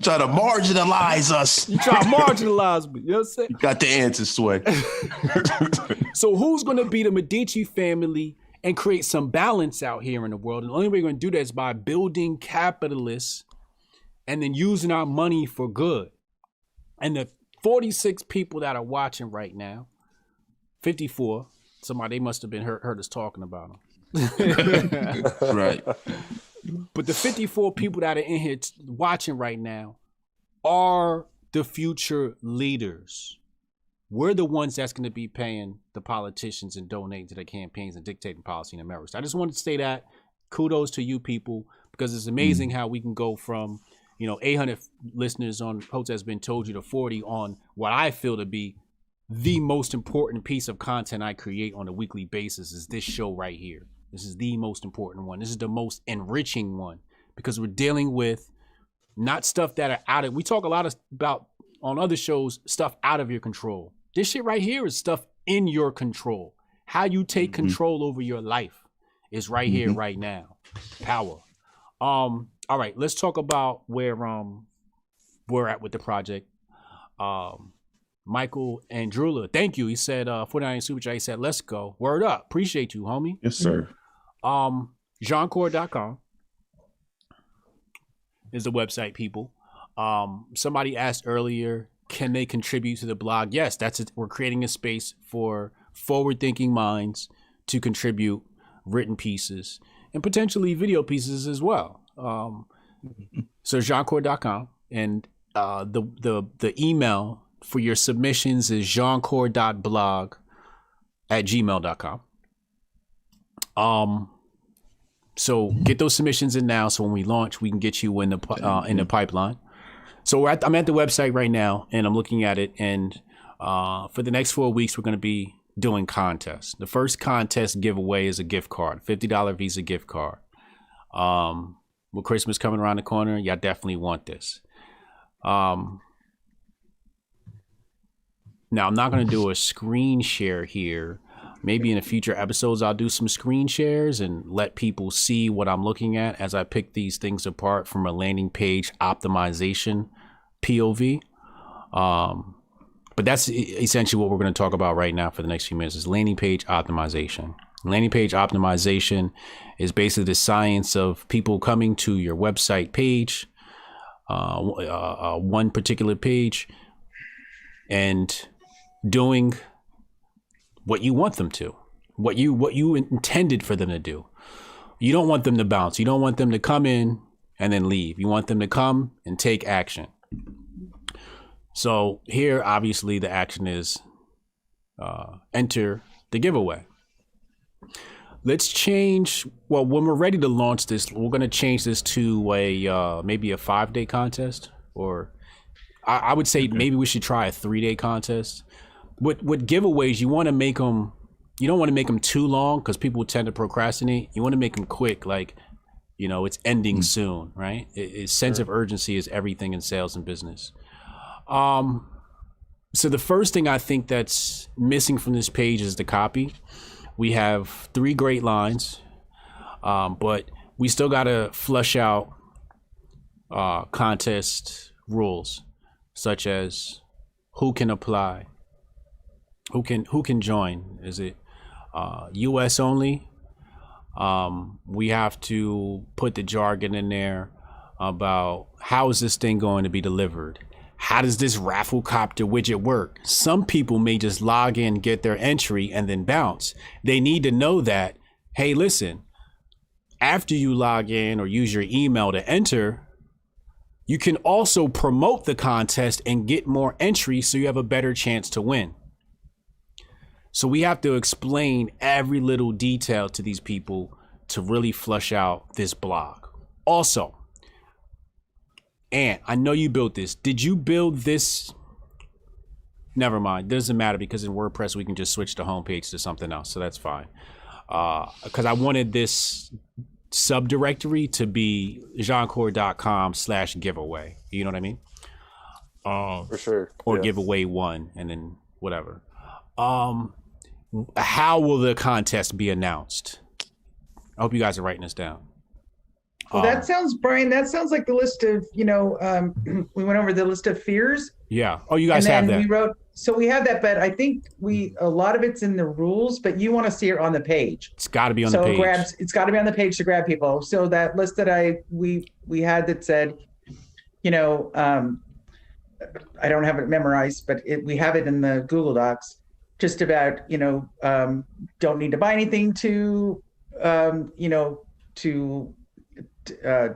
Try to marginalize us.
You try to marginalize me. You know what I'm saying?
You got the answer, Sway.
So who's going to be the Medici family and create some balance out here in the world? And the only way we're going to do that is by building capitalists and then using our money for good. And the 46 people that are watching right now, 54, they must have been heard us talking about them.
Right.
But the 54 people that are in here watching right now are the future leaders. We're the ones that's going to be paying the politicians and donating to their campaigns and dictating policy in America. So I just wanted to say that. Kudos to you people, because it's amazing how we can go from 800 listeners on Hotep's Been Told You to 40 on what I feel to be the most important piece of content I create on a weekly basis is this show right here. This is the most important one. This is the most enriching one because we're dealing with not stuff that are out of, we talk a lot about on other shows, stuff out of your control. This shit right here is stuff in your control. How you take control over your life is right here, right now. Power. All right, let's talk about where we're at with the project. Michael Andrula, thank you. He said 49 Super Chat. He said, let's go. Word up. Appreciate you, homie.
Yes, sir.
Jianchor.com is the website, people. Somebody asked earlier, can they contribute to the blog? Yes, that's it. We're creating a space for forward-thinking minds to contribute written pieces and potentially video pieces as well. So Jianchor.com, and the email for your submissions is jianchor.blog@gmail.com. So get those submissions in now, so when we launch, we can get you in the pipeline. So I'm at the website right now, and I'm looking at it, and for the next 4 weeks, we're going to be doing contests. The first contest giveaway is a gift card, $50 Visa gift card. With Christmas coming around the corner, y'all definitely want this. Now, I'm not going to do a screen share here. Maybe in the future episodes, I'll do some screen shares and let people see what I'm looking at as I pick these things apart from a landing page optimization POV. But that's essentially what we're going to talk about right now for the next few minutes is landing page optimization. Landing page optimization is basically the science of people coming to your website page, one particular page, and doing what you want them to, what you intended for them to do. You don't want them to bounce. You don't want them to come in and then leave. You want them to come and take action. So here, obviously, the action is enter the giveaway. Let's change. Well, when we're ready to launch this, we're going to change this to a maybe a 5-day contest, or I would say maybe we should try a 3-day contest. With giveaways, you want to make them. You don't want to make them too long because people tend to procrastinate. You want to make them quick, like You know, it's ending soon, right? Sense of urgency is everything in sales and business. So the first thing I think that's missing from this page is the copy. We have 3 great lines, but we still got to flush out contest rules, such as who can apply, who can join. Is it U.S. only? We have to put the jargon in there about how is this thing going to be delivered? How does this raffle copter widget work? Some people may just log in, get their entry, and then bounce. They need to know that, hey, listen, after you log in or use your email to enter, you can also promote the contest and get more entries so you have a better chance to win. So we have to explain every little detail to these people to really flush out this blog. Also, and I know you built this. Did you build this? Never mind. Doesn't matter because in WordPress, we can just switch the homepage to something else. So that's fine. Because I wanted this subdirectory to be jianchor.com/giveaway. You know what I mean?
For sure.
Or giveaway 1 and then whatever. How will the contest be announced? I hope you guys are writing this down.
Well, that sounds, Brian, that sounds like the list of, we went over the list of fears.
Yeah. Oh, you guys have that.
We wrote, so we have that, but I think a lot of it's in the rules, but you want to see it on the page.
It's got to be on the page.
It's got to be on the page to grab people. So that list that we had that said, I don't have it memorized, but we have it in the Google Docs, just about, don't need to buy anything to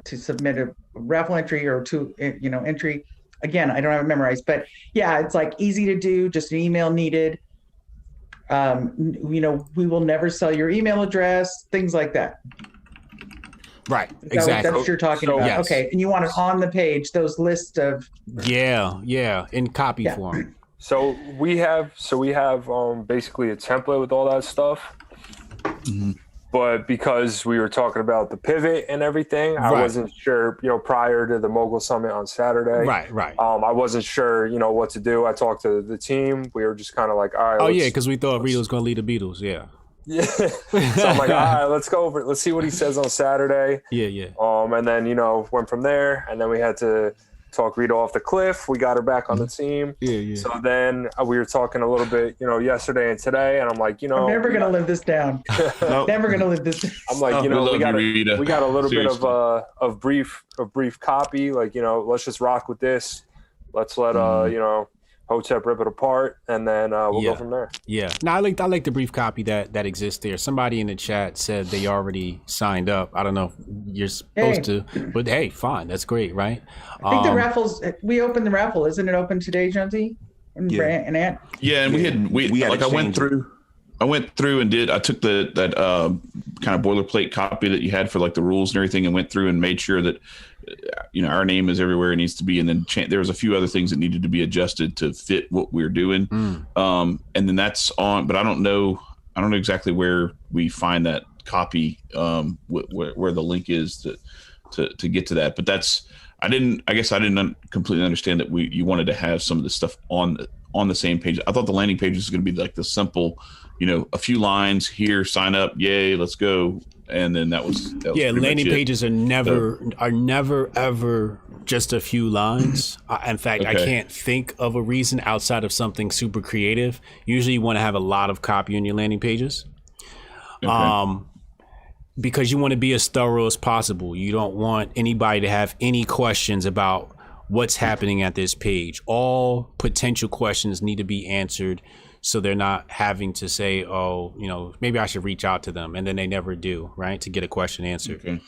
submit a raffle entry or to, entry. Again, I don't have it memorized, but yeah, it's like easy to do, just an email needed. We will never sell your email address, things like that.
Right, exactly.
That's what you're talking about.
Yes.
Okay, and you want it on the page, those lists of.
Yeah, in copy form.
So we have basically a template with all that stuff. Mm-hmm. But because we were talking about the pivot and everything, I wasn't sure, prior to the Mogul Summit on Saturday.
Right.
I wasn't sure, what to do. I talked to the team. We were just kind of like, all right.
Oh, yeah, because we thought Rito was going to lead the Beatles. Yeah.
Yeah. So I'm like, all right, let's go over it. Let's see what he says on Saturday.
Yeah.
And then, went from there. And then we had to talk Rita off the cliff. We got her back on the team. Yeah. So then we were talking a little bit, yesterday and today, and I'm like, I'm
never gonna live this down. Never gonna live this down.
I'm like, we got a little bit of brief copy. Like, let's just rock with this. Let's let Hotep rip it apart, and then we'll go from there.
Yeah. Now I like the brief copy that exists there. Somebody in the chat said they already signed up. I don't know if you're supposed to, but hey, fine. That's great, right?
I think the raffles. We opened the raffle. Isn't it open today, Jonesy? And Ant?
Yeah, and we had I went through and I took that kind of boilerplate copy that you had for like the rules and everything, and went through and made sure that our name is everywhere it needs to be, and then there was a few other things that needed to be adjusted to fit what we're doing. And then that's on, but I don't know exactly where we find that copy, where the link is to get to that. But I guess I didn't completely understand that you wanted to have some of this stuff on the same page. I thought the landing page was going to be like the simple, a few lines here, sign up, yay, let's go. And then that was
landing pages are never ever just a few lines. In fact, I can't think of a reason outside of something super creative. Usually you want to have a lot of copy on your landing pages. Because you want to be as thorough as possible. You don't want anybody to have any questions about what's happening at this page. All potential questions need to be answered, so they're not having to say, maybe I should reach out to them, and then they never do, right, to get a question answered. Okay.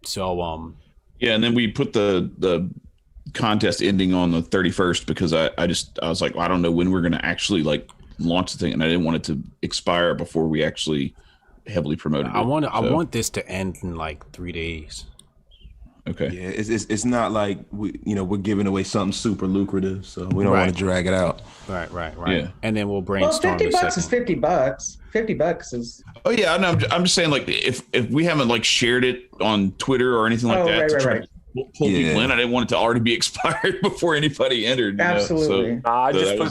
So
and then we put the contest ending on the 31st because I was like, well, I don't know when we're going to actually like launch the thing, and I didn't want it to expire before we actually heavily promoted it.
I want this to end in like 3 days.
Okay.
Yeah, it's not like we're giving away something super lucrative, so we don't want to drag it out.
Right.
Yeah.
And then we'll
Well,
brainstorm.
$50 is $50. $50 is.
Oh yeah, no, I'm just saying, like, if we haven't like shared it on Twitter or anything like that to try to pull people in, I didn't want it to already be expired before anybody entered.
Absolutely.
I just put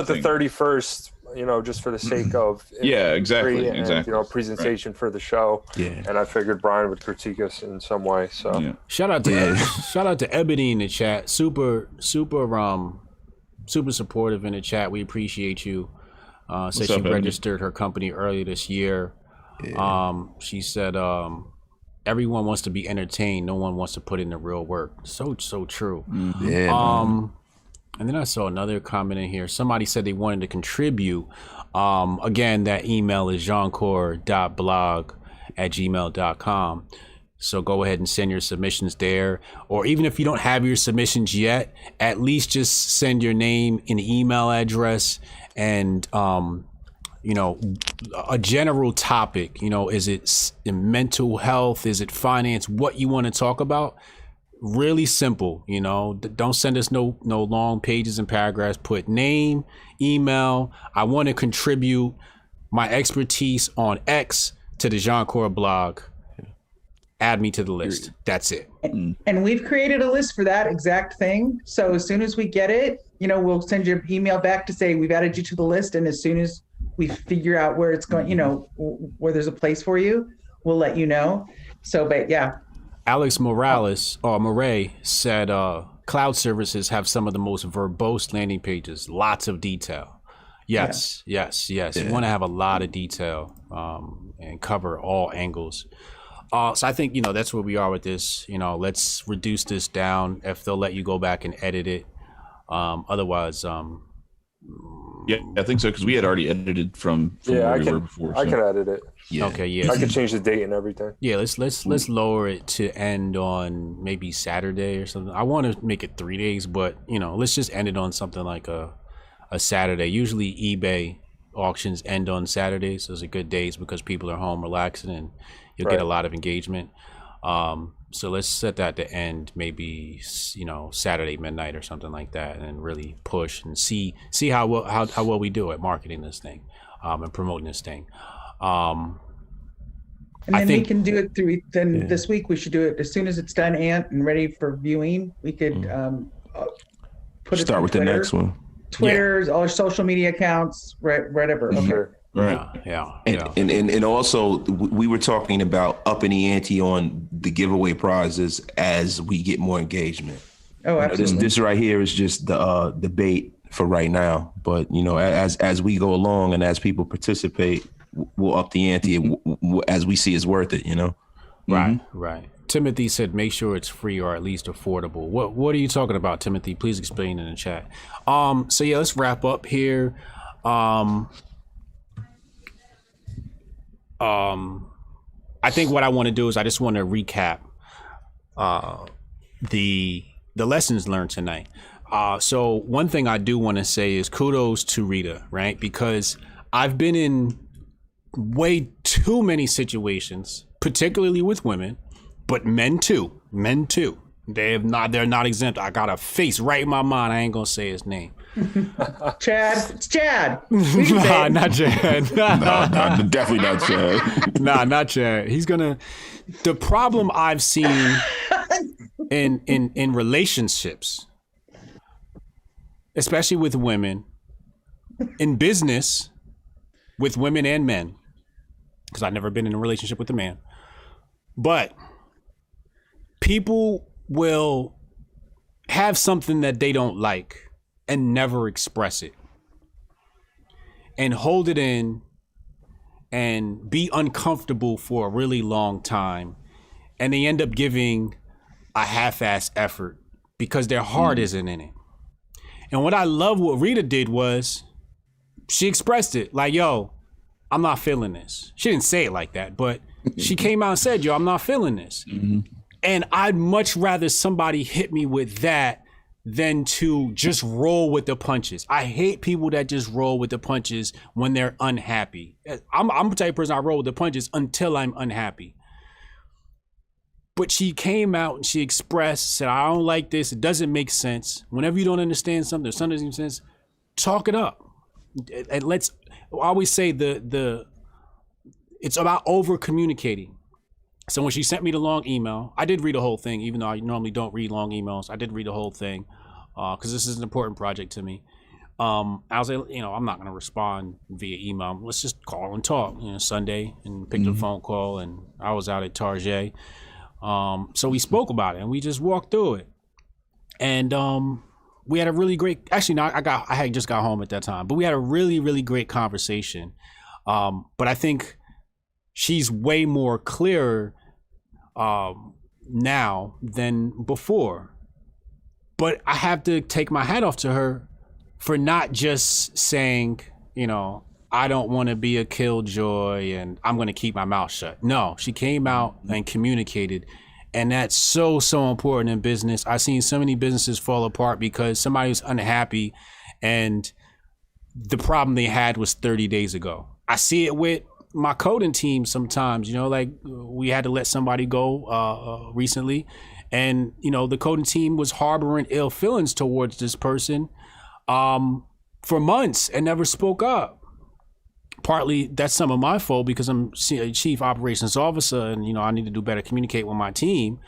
the 31st. Just for the sake of
exactly.
presentation for the show.
Yeah,
and I figured Brian would critique us in some way. So
shout out to Ebony in the chat. Super supportive in the chat. We appreciate you. Said she registered her company earlier this year. Yeah. She said everyone wants to be entertained. No one wants to put in the real work. So true.
Yeah.
And then I saw another comment in here. Somebody said they wanted to contribute. Again, that email is jianchor.blog@gmail.com. So go ahead and send your submissions there. Or even if you don't have your submissions yet, at least just send your name and email address and, a general topic. Is it mental health? Is it finance? What you want to talk about? Really simple, don't send us no long pages and paragraphs. Put name, email. I want to contribute my expertise on X to the Jianchor blog. Add me to the list. That's it.
And we've created a list for that exact thing. So as soon as we get it, we'll send you an email back to say we've added you to the list. And as soon as we figure out where it's going, where there's a place for you, we'll let you know. So, but yeah.
Alex Murray said cloud services have some of the most verbose landing pages, lots of detail. Yes. You want to have a lot of detail and cover all angles. So I think, that's where we are with this. Let's reduce this down if they'll let you go back and edit it. Otherwise,
yeah, I think so, because we had already edited from where we were before.
I can edit it.
Yeah. Okay, yeah.
I can change the date and everything.
Yeah, let's lower it to end on maybe Saturday or something. I want to make it 3 days, but let's just end it on something like a Saturday. Usually eBay auctions end on Saturdays. Those are good days because people are home relaxing and you'll get a lot of engagement. So let's set that to end maybe Saturday midnight or something like that, and really push and see how well we do at marketing this thing and promoting this thing.
And then we can do it through. Then this week we should do it as soon as it's done and ready for viewing. We could put it.
Start with
Twitter,
the next one.
Twitter's, all our social media accounts, whatever. Okay.
Right. And also we were talking about upping the ante on the giveaway prizes as we get more engagement.
Oh, absolutely.
This right here is just the debate for right now. But as we go along and as people participate, we'll up the ante as we see it's worth it.
Right. Timothy said, make sure it's free or at least affordable. What are you talking about, Timothy? Please explain in the chat. So yeah, let's wrap up here. I think what I want to do is I just want to recap the lessons learned tonight. So one thing I do want to say is kudos to Rita, right? Because I've been in way too many situations, particularly with women, but men too. They're not exempt. I got a face right in my mind. I ain't gonna say his name.
Chad. It's Chad.
Nah, not Chad.
No, definitely not Chad.
Nah, not Chad. The problem I've seen in relationships, especially with women, in business, with women and men, because I've never been in a relationship with a man, but people will have something that they don't like and never express it and hold it in and be uncomfortable for a really long time, and they end up giving a half-ass effort because their heart isn't in it. And what I love what Rita did was she expressed it like, yo, I'm not feeling this. She didn't say it like that, but she came out and said, yo, I'm not feeling this. And I'd much rather somebody hit me with that than to just roll with the punches. I hate people that just roll with the punches when they're unhappy. I'm the type of person I roll with the punches until I'm unhappy. But she came out and she expressed, said, I don't like this. It doesn't make sense. Whenever you don't understand something, or something doesn't make sense, talk it up. And I always say it's about over communicating. So when she sent me the long email, I did read the whole thing, even though I normally don't read long emails. I did read the whole thing because this is an important project to me. I was like, I'm not going to respond via email. Let's just call and talk. Sunday, and picked up a phone call, and I was out at Target. So we spoke about it, and we just walked through it. And we had a really great. Actually, no, I had just got home at that time, but we had a really, really great conversation. But I think she's way more clearer now than before. But I have to take my hat off to her for not just saying, I don't want to be a killjoy and I'm going to keep my mouth shut. No, she came out and communicated. And that's so, so important in business. I've seen so many businesses fall apart because somebody was unhappy and the problem they had was 30 days ago. I see it with my coding team sometimes, like we had to let somebody go recently. And, the coding team was harboring ill feelings towards this person for months and never spoke up. Partly that's some of my fault because I'm chief operations officer and, I need to do better communicate with my team.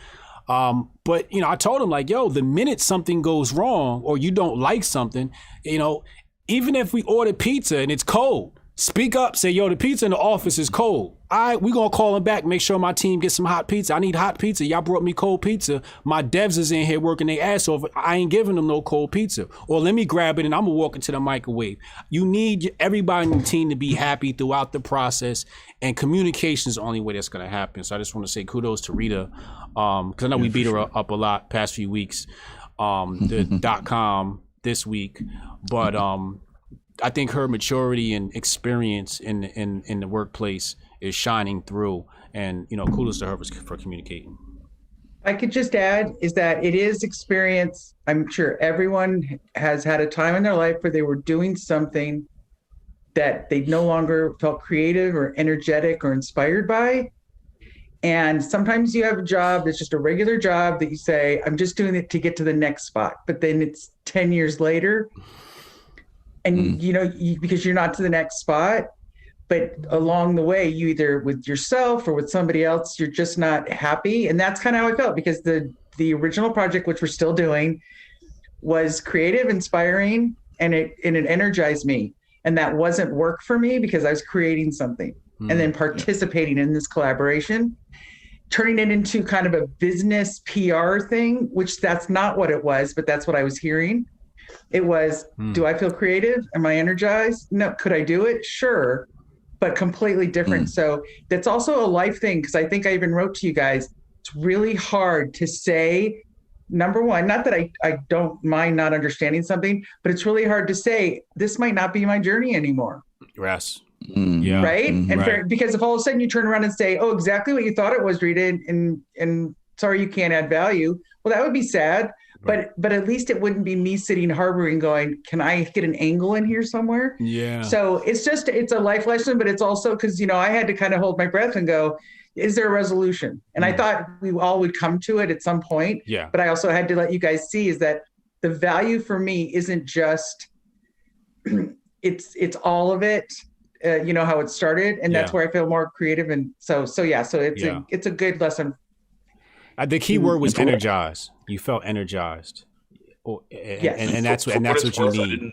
But, I told him like, the minute something goes wrong or you don't like something, even if we order pizza and it's cold, speak up, say, the pizza in the office is cold. We gonna call him back, make sure my team gets some hot pizza. I need hot pizza. Y'all brought me cold pizza. My devs is in here working their ass off. I ain't giving them no cold pizza. Or let me grab it and I'm gonna walk into the microwave. You need everybody in the team to be happy throughout the process, and communication is the only way that's gonna happen. So I just want to say kudos to Rita, because I know we beat her up a lot past few weeks, the .com this week, but I think her maturity and experience in the workplace is shining through, and kudos to her for communicating.
I could just add is that it is experience. I'm sure everyone has had a time in their life where they were doing something that they no longer felt creative or energetic or inspired by. And sometimes you have a job that's just a regular job that you say, I'm just doing it to get to the next spot. But then it's 10 years later and because you're not to the next spot, but along the way, you either with yourself or with somebody else, you're just not happy. And that's kind of how I felt, because the original project, which we're still doing, was creative, inspiring, and it energized me. And that wasn't work for me because I was creating something and then participating in this collaboration, turning it into kind of a business PR thing, which that's not what it was, but that's what I was hearing. It was, do I feel creative? Am I energized? No. Could I do it? Sure. But completely different. So that's also a life thing, because I think I even wrote to you guys, it's really hard to say, number one, not that I don't mind not understanding something, but it's really hard to say, this might not be my journey anymore.
Yes.
Yeah. Right? And
right.
Because if all of a sudden you turn around and say, oh, exactly what you thought it was, Rita, and sorry, you can't add value. Well, that would be sad. Right. But at least it wouldn't be me sitting harboring going, can I get an angle in here somewhere?
Yeah.
So it's a life lesson, but it's also because, I had to kind of hold my breath and go, is there a resolution? And I thought we all would come to it at some point.
Yeah.
But I also had to let you guys see is that the value for me isn't just, it's all of it, how it started. And that's where I feel more creative. And so it's a good lesson.
The key word was energized. You felt energized, and that's what you need.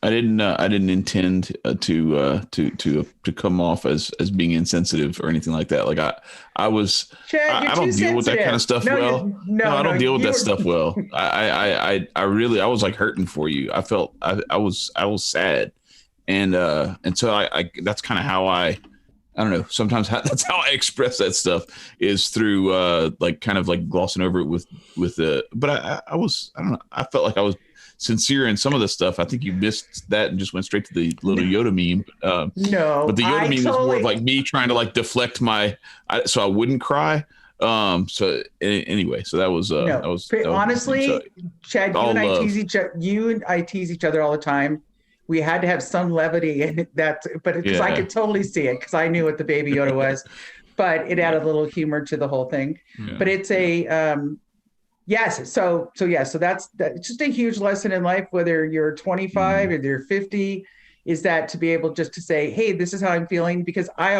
I didn't intend to come off as being insensitive or anything like that. Like I was. Chad, I don't deal with that kind of stuff well. I don't deal with that stuff well. I was like hurting for you. I felt I was sad, and so I that's kind of how I don't know. Sometimes that's how I express that stuff is through like kind of like glossing over it with but I don't know. I felt like I was sincere in some of the stuff. I think you missed that and just went straight to the little Yoda meme.
No,
but the Yoda meme is more of like me trying to like deflect so I wouldn't cry. So anyway, so that was
honestly, Chad, you and I tease each other all the time. We had to have some levity, and because I could totally see it because I knew what the Baby Yoda was. but it added a little humor to the whole thing.
Yeah.
But it's a yes. So that's just a huge lesson in life, whether you're 25 or you're 50, is that to be able just to say, hey, this is how I'm feeling, because I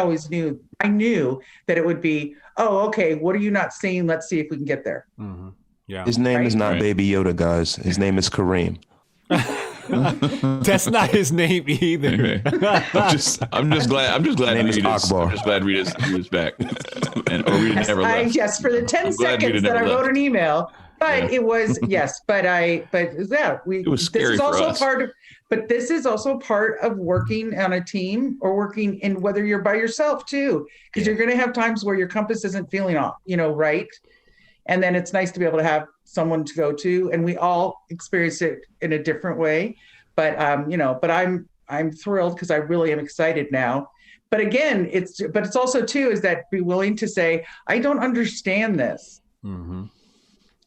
knew that it would be, oh, okay, what are you not seeing? Let's see if we can get there.
Mm-hmm. Yeah.
His name is not Baby Yoda, guys. His name is Kareem.
That's not his name either.
Okay. I'm just glad
name is
Rita's,
Akbar.
I'm just glad Rita's back. And Rita never left.
Yes, for the 10 seconds that I wrote an email. But it was, yes, it
was scary
this is
for
also
us.
but this is also part of working on a team, or working in, whether you're by yourself too, because you're going to have times where your compass isn't feeling off, right. And then it's nice to be able to have someone to go to, and we all experience it in a different way. But but I'm thrilled, because I really am excited now. But again, it's also too, is that be willing to say, I don't understand this.
Mm-hmm.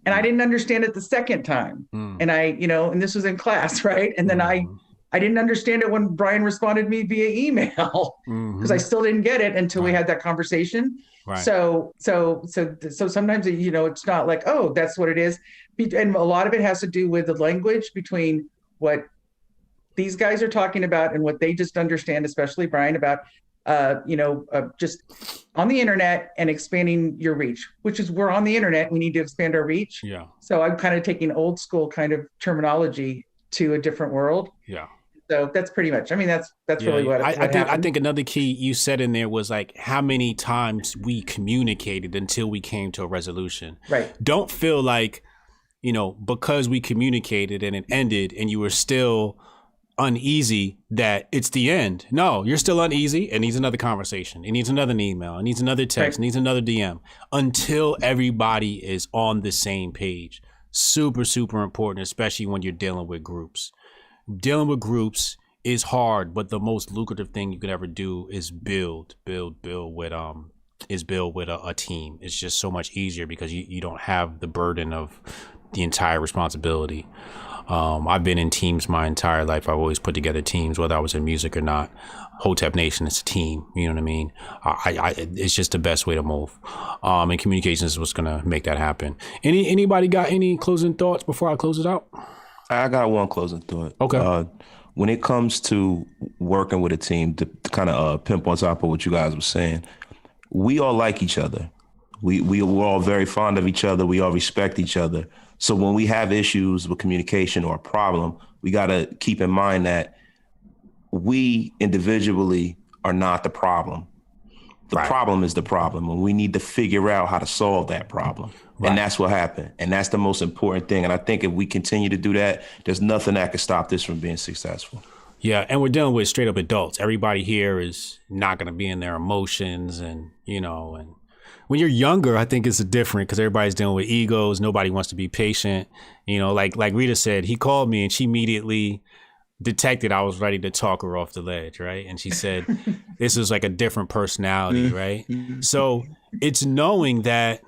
And I didn't understand it the second time. And and this was in class, right? And then I didn't understand it when Brian responded me via email, because I still didn't get it until we had that conversation. Right. So sometimes, it's not like, oh, that's what it is. And a lot of it has to do with the language between what these guys are talking about and what they just understand, especially Brian, about just on the internet and expanding your reach, which is, we're on the internet, we need to expand our reach.
Yeah.
So I'm kind of taking old school kind of terminology to a different world.
Yeah.
So that's pretty much, that's really what
I think another key you said in there was like how many times we communicated until we came to a resolution.
Right. Don't
feel like, because we communicated and it ended and you were still uneasy that it's the end. No, you're still uneasy. It needs another conversation. It needs another email. It needs another text. It needs another DM, until everybody is on the same page. Super, super important, especially when you're dealing with groups. Dealing with groups is hard, but the most lucrative thing you could ever do is build with a team. It's just so much easier because you don't have the burden of the entire responsibility. I've been in teams my entire life. I've always put together teams, whether I was in music or not. Hotep Nation is a team. You know what I mean? It's just the best way to move. And communications is what's gonna make that happen. Anybody got any closing thoughts before I close it out?
I got one closing thought.
Okay.
When it comes to working with a team, to kind of pimp on top of what you guys were saying, we all like each other. We're all very fond of each other. We all respect each other. So when we have issues with communication or a problem, we got to keep in mind that we individually are not the problem. The problem is the problem, and we need to figure out how to solve that problem. Right. And that's what happened. And that's the most important thing. And I think if we continue to do that, there's nothing that can stop this from being successful.
Yeah, and we're dealing with straight up adults. Everybody here is not going to be in their emotions, and and when you're younger, I think it's different because everybody's dealing with egos. Nobody wants to be patient. Like Rita said, he called me and she immediately detected I was ready to talk her off the ledge, right? And she said, this is like a different personality, right? So it's knowing that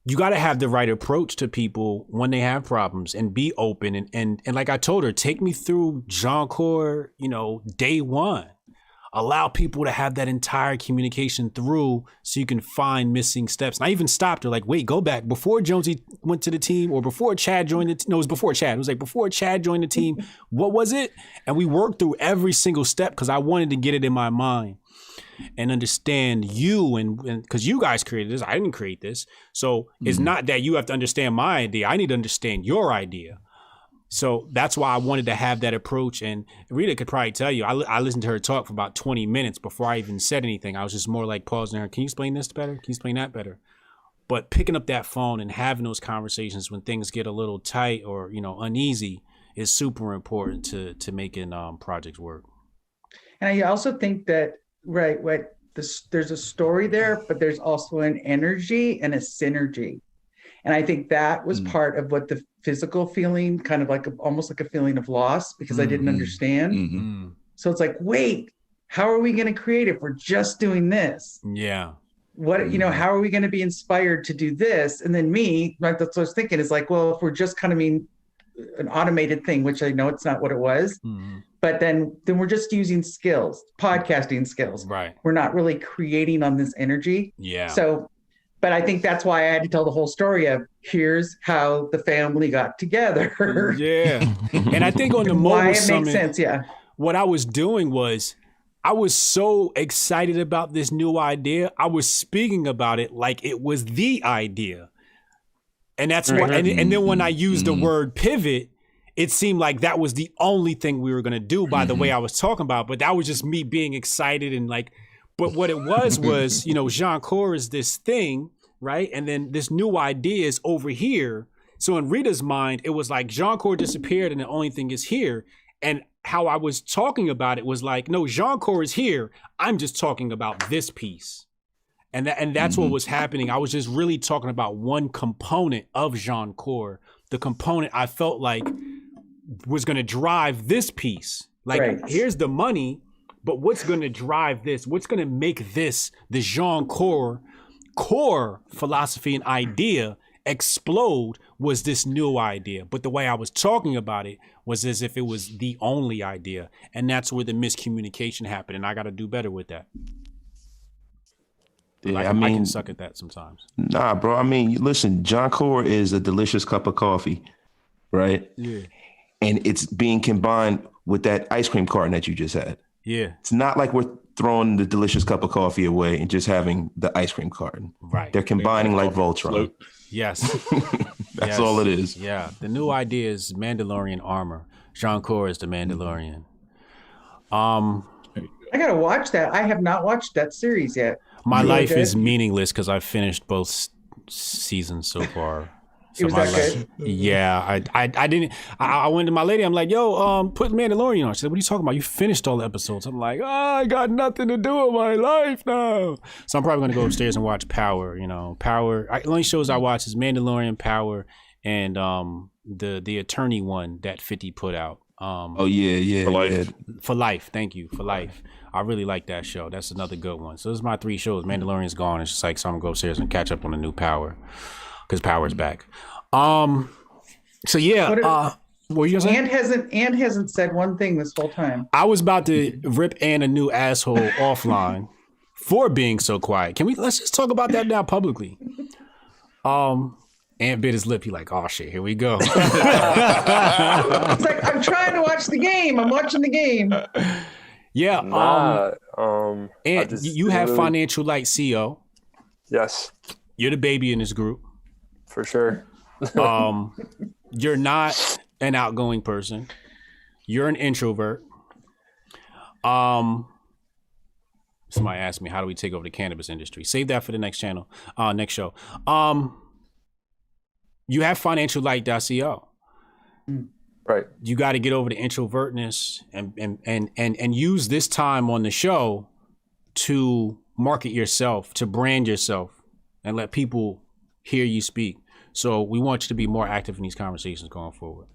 you got to have the right approach to people when they have problems and be open. And like I told her, take me through Jianchor, day one. Allow people to have that entire communication through so you can find missing steps. And I even stopped her like, wait, go back. Before Jonesy went to the team or before Chad joined the team. No, it was before Chad. It was like before Chad joined the team. What was it? And we worked through every single step because I wanted to get it in my mind and understand you, and because you guys created this. I didn't create this. So it's not that you have to understand my idea. I need to understand your idea. So that's why I wanted to have that approach. And Rita could probably tell you, I listened to her talk for about 20 minutes before I even said anything. I was just more like pausing her. Can you explain this better? Can you explain that better? But picking up that phone and having those conversations when things get a little tight or, uneasy is super important to making projects work.
And I also think that, there's a story there, but there's also an energy and a synergy. And I think that was part of what the physical feeling, kind of like almost like a feeling of loss, because I didn't understand. Mm-hmm. So it's like, wait, how are we going to create if we're just doing this?
Yeah.
What, how are we going to be inspired to do this? And then that's what I was thinking, is like, well, if we're just kind of an automated thing, which I know it's not what it was, but then we're just using skills, podcasting skills.
Right.
We're not really creating on this energy.
Yeah.
So, but I think that's why I had to tell the whole story of here's how the family got together.
Yeah. And I think on the
Why
mobile
it
summit,
makes sense. Yeah.
what I was doing was I was so excited about this new idea. I was speaking about it like it was the idea. And that's what, and then when I used the word pivot, it seemed like that was the only thing we were going to do by the way I was talking about. But that was just me being excited and like, but what it was, you know, Jianchor is this thing, right? And then this new idea is over here. So in Rita's mind, it was like Jianchor disappeared and the only thing is here. And how I was talking about it was like, no, Jianchor is here. I'm just talking about this piece. And that's what was happening. I was just really talking about one component of Jianchor, the component I felt like was going to drive this piece. Like, here's the money, but what's going to drive this? What's going to make this, the Jianchor core philosophy and idea explode was this new idea. But the way I was talking about it was as if it was the only idea. And that's where the miscommunication happened. And I got to do better with that.
Yeah,
I can suck at that sometimes.
Nah, bro. I mean, listen, Jianchor is a delicious cup of coffee, right?
Yeah.
And it's being combined with that ice cream carton that you just had.
Yeah.
It's not like we're throwing the delicious cup of coffee away and just having the ice cream carton.
Right.
They're combining like Voltron.
Yes.
That's all it is.
Yeah. The new idea is Mandalorian armor. Jianchor is the Mandalorian.
I got to watch that. I have not watched that series yet.
My life is meaningless because I've finished both seasons so far. So
it was that good?
Yeah, I didn't. I went to my lady. I'm like, yo, put Mandalorian on. She said, what are you talking about? You finished all the episodes. I'm like, I got nothing to do with my life now. So I'm probably gonna go upstairs and watch Power. You know, Power. The only shows I watch is Mandalorian, Power, and the attorney one that 50 put out.
Oh yeah,
For Life.
For Life. Thank you. For Life. I really like that show. That's another good one. So those are my 3 shows. Mandalorian's gone. It's just like, so I'm gonna go upstairs and catch up on the new Power because Power's back. So yeah. What were you gonna say?
Ann hasn't said one thing this whole time.
I was about to rip Ann a new asshole offline for being so quiet. Let's just talk about that now publicly. Ann bit his lip. He like, oh shit, here we go.
It's like, I'm trying to watch the game. I'm watching the game.
Yeah. And you have Financial Light CO.
Yes.
You're the baby in this group.
For sure.
You're not an outgoing person. You're an introvert. Somebody asked me, how do we take over the cannabis industry? Save that for the next channel, next show. You have financiallight.co.
Right.
You got to get over the introvertness and use this time on the show to market yourself, to brand yourself, and let people hear you speak. So we want you to be more active in these conversations going forward.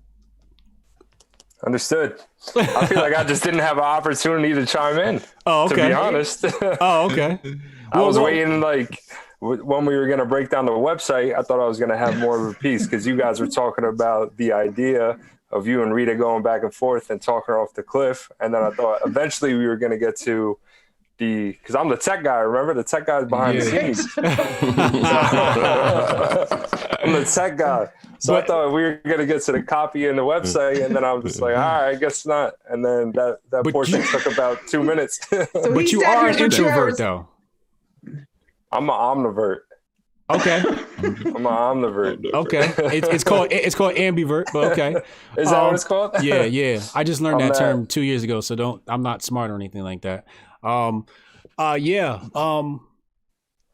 Understood. I feel like I just didn't have an opportunity to chime in.
Oh, okay.
To be honest.
Oh, okay.
I was waiting, like, when we were going to break down the website, I thought I was going to have more of a piece because you guys were talking about the idea of you and Rita going back and forth and talking off the cliff. And then I thought eventually we were going to get to because I'm the tech guy, remember? The tech guy's behind the scenes. I'm the tech guy. So I thought we were going to get to the copy and the website, and then I was just like, all right, I guess not. And then that portion took about 2 minutes.
But you are an introvert, though.
I'm an omnivert.
Okay.
I'm an omnivert.
Okay. It's called ambivert, but okay.
Is that what it's called?
Yeah. I just learned that term 2 years ago, so I'm not smart or anything like that.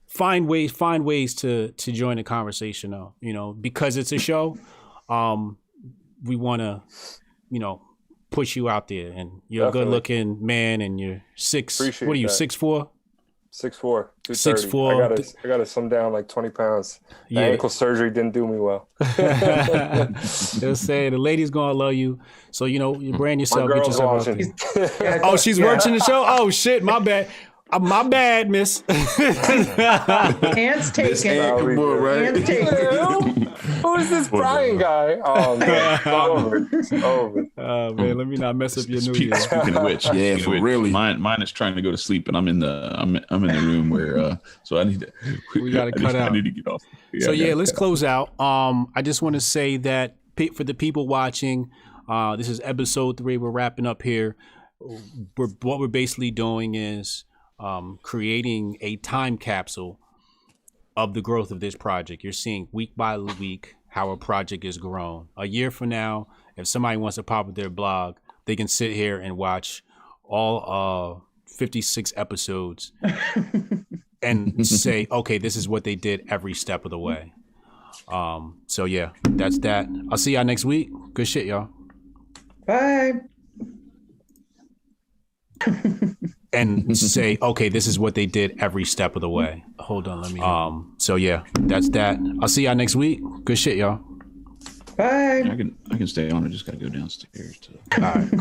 Find ways to join the conversation though, because it's a show. We want to, push you out there, and you're a good looking man, and you're six.
Appreciate
what are you,
that.
6'4"?
6'4",
6'4".
I gotta slim down like 20 pounds. The
Yeah.
ankle surgery didn't do me well.
They'll say the lady's gonna love you, so you brand yourself.
My
Get
girl's
yourself out
watching.
there. Oh, she's watching the show. Oh shit, my bad. My bad, miss.
Hands taken.
Right?
Hands taken.
Who is this Brian guy? Oh man, it's over. It's over.
Oh man, let me not mess up your New Year.
Speaking of which,
Yeah,
speaking of which,
really.
Mine is trying to go to sleep, and I'm in the room where so I need to.
We gotta cut out.
I need to get off.
So yeah, let's close out. I just want to say that for the people watching, this is episode 3. We're wrapping up here. What we're basically doing is creating a time capsule of the growth of this project. You're seeing week by week how a project is grown. A year from now, if somebody wants to pop up their blog, they can sit here and watch all 56 episodes and say, okay, this is what they did every step of the way. So yeah, that's that. I'll see y'all next week. Good shit, y'all.
Bye.
And say, okay, this is what they did every step of the way. Hold on, let me. So yeah, that's that. I'll see y'all next week. Good shit, y'all.
Bye.
I can stay on. I just gotta go downstairs.
All right.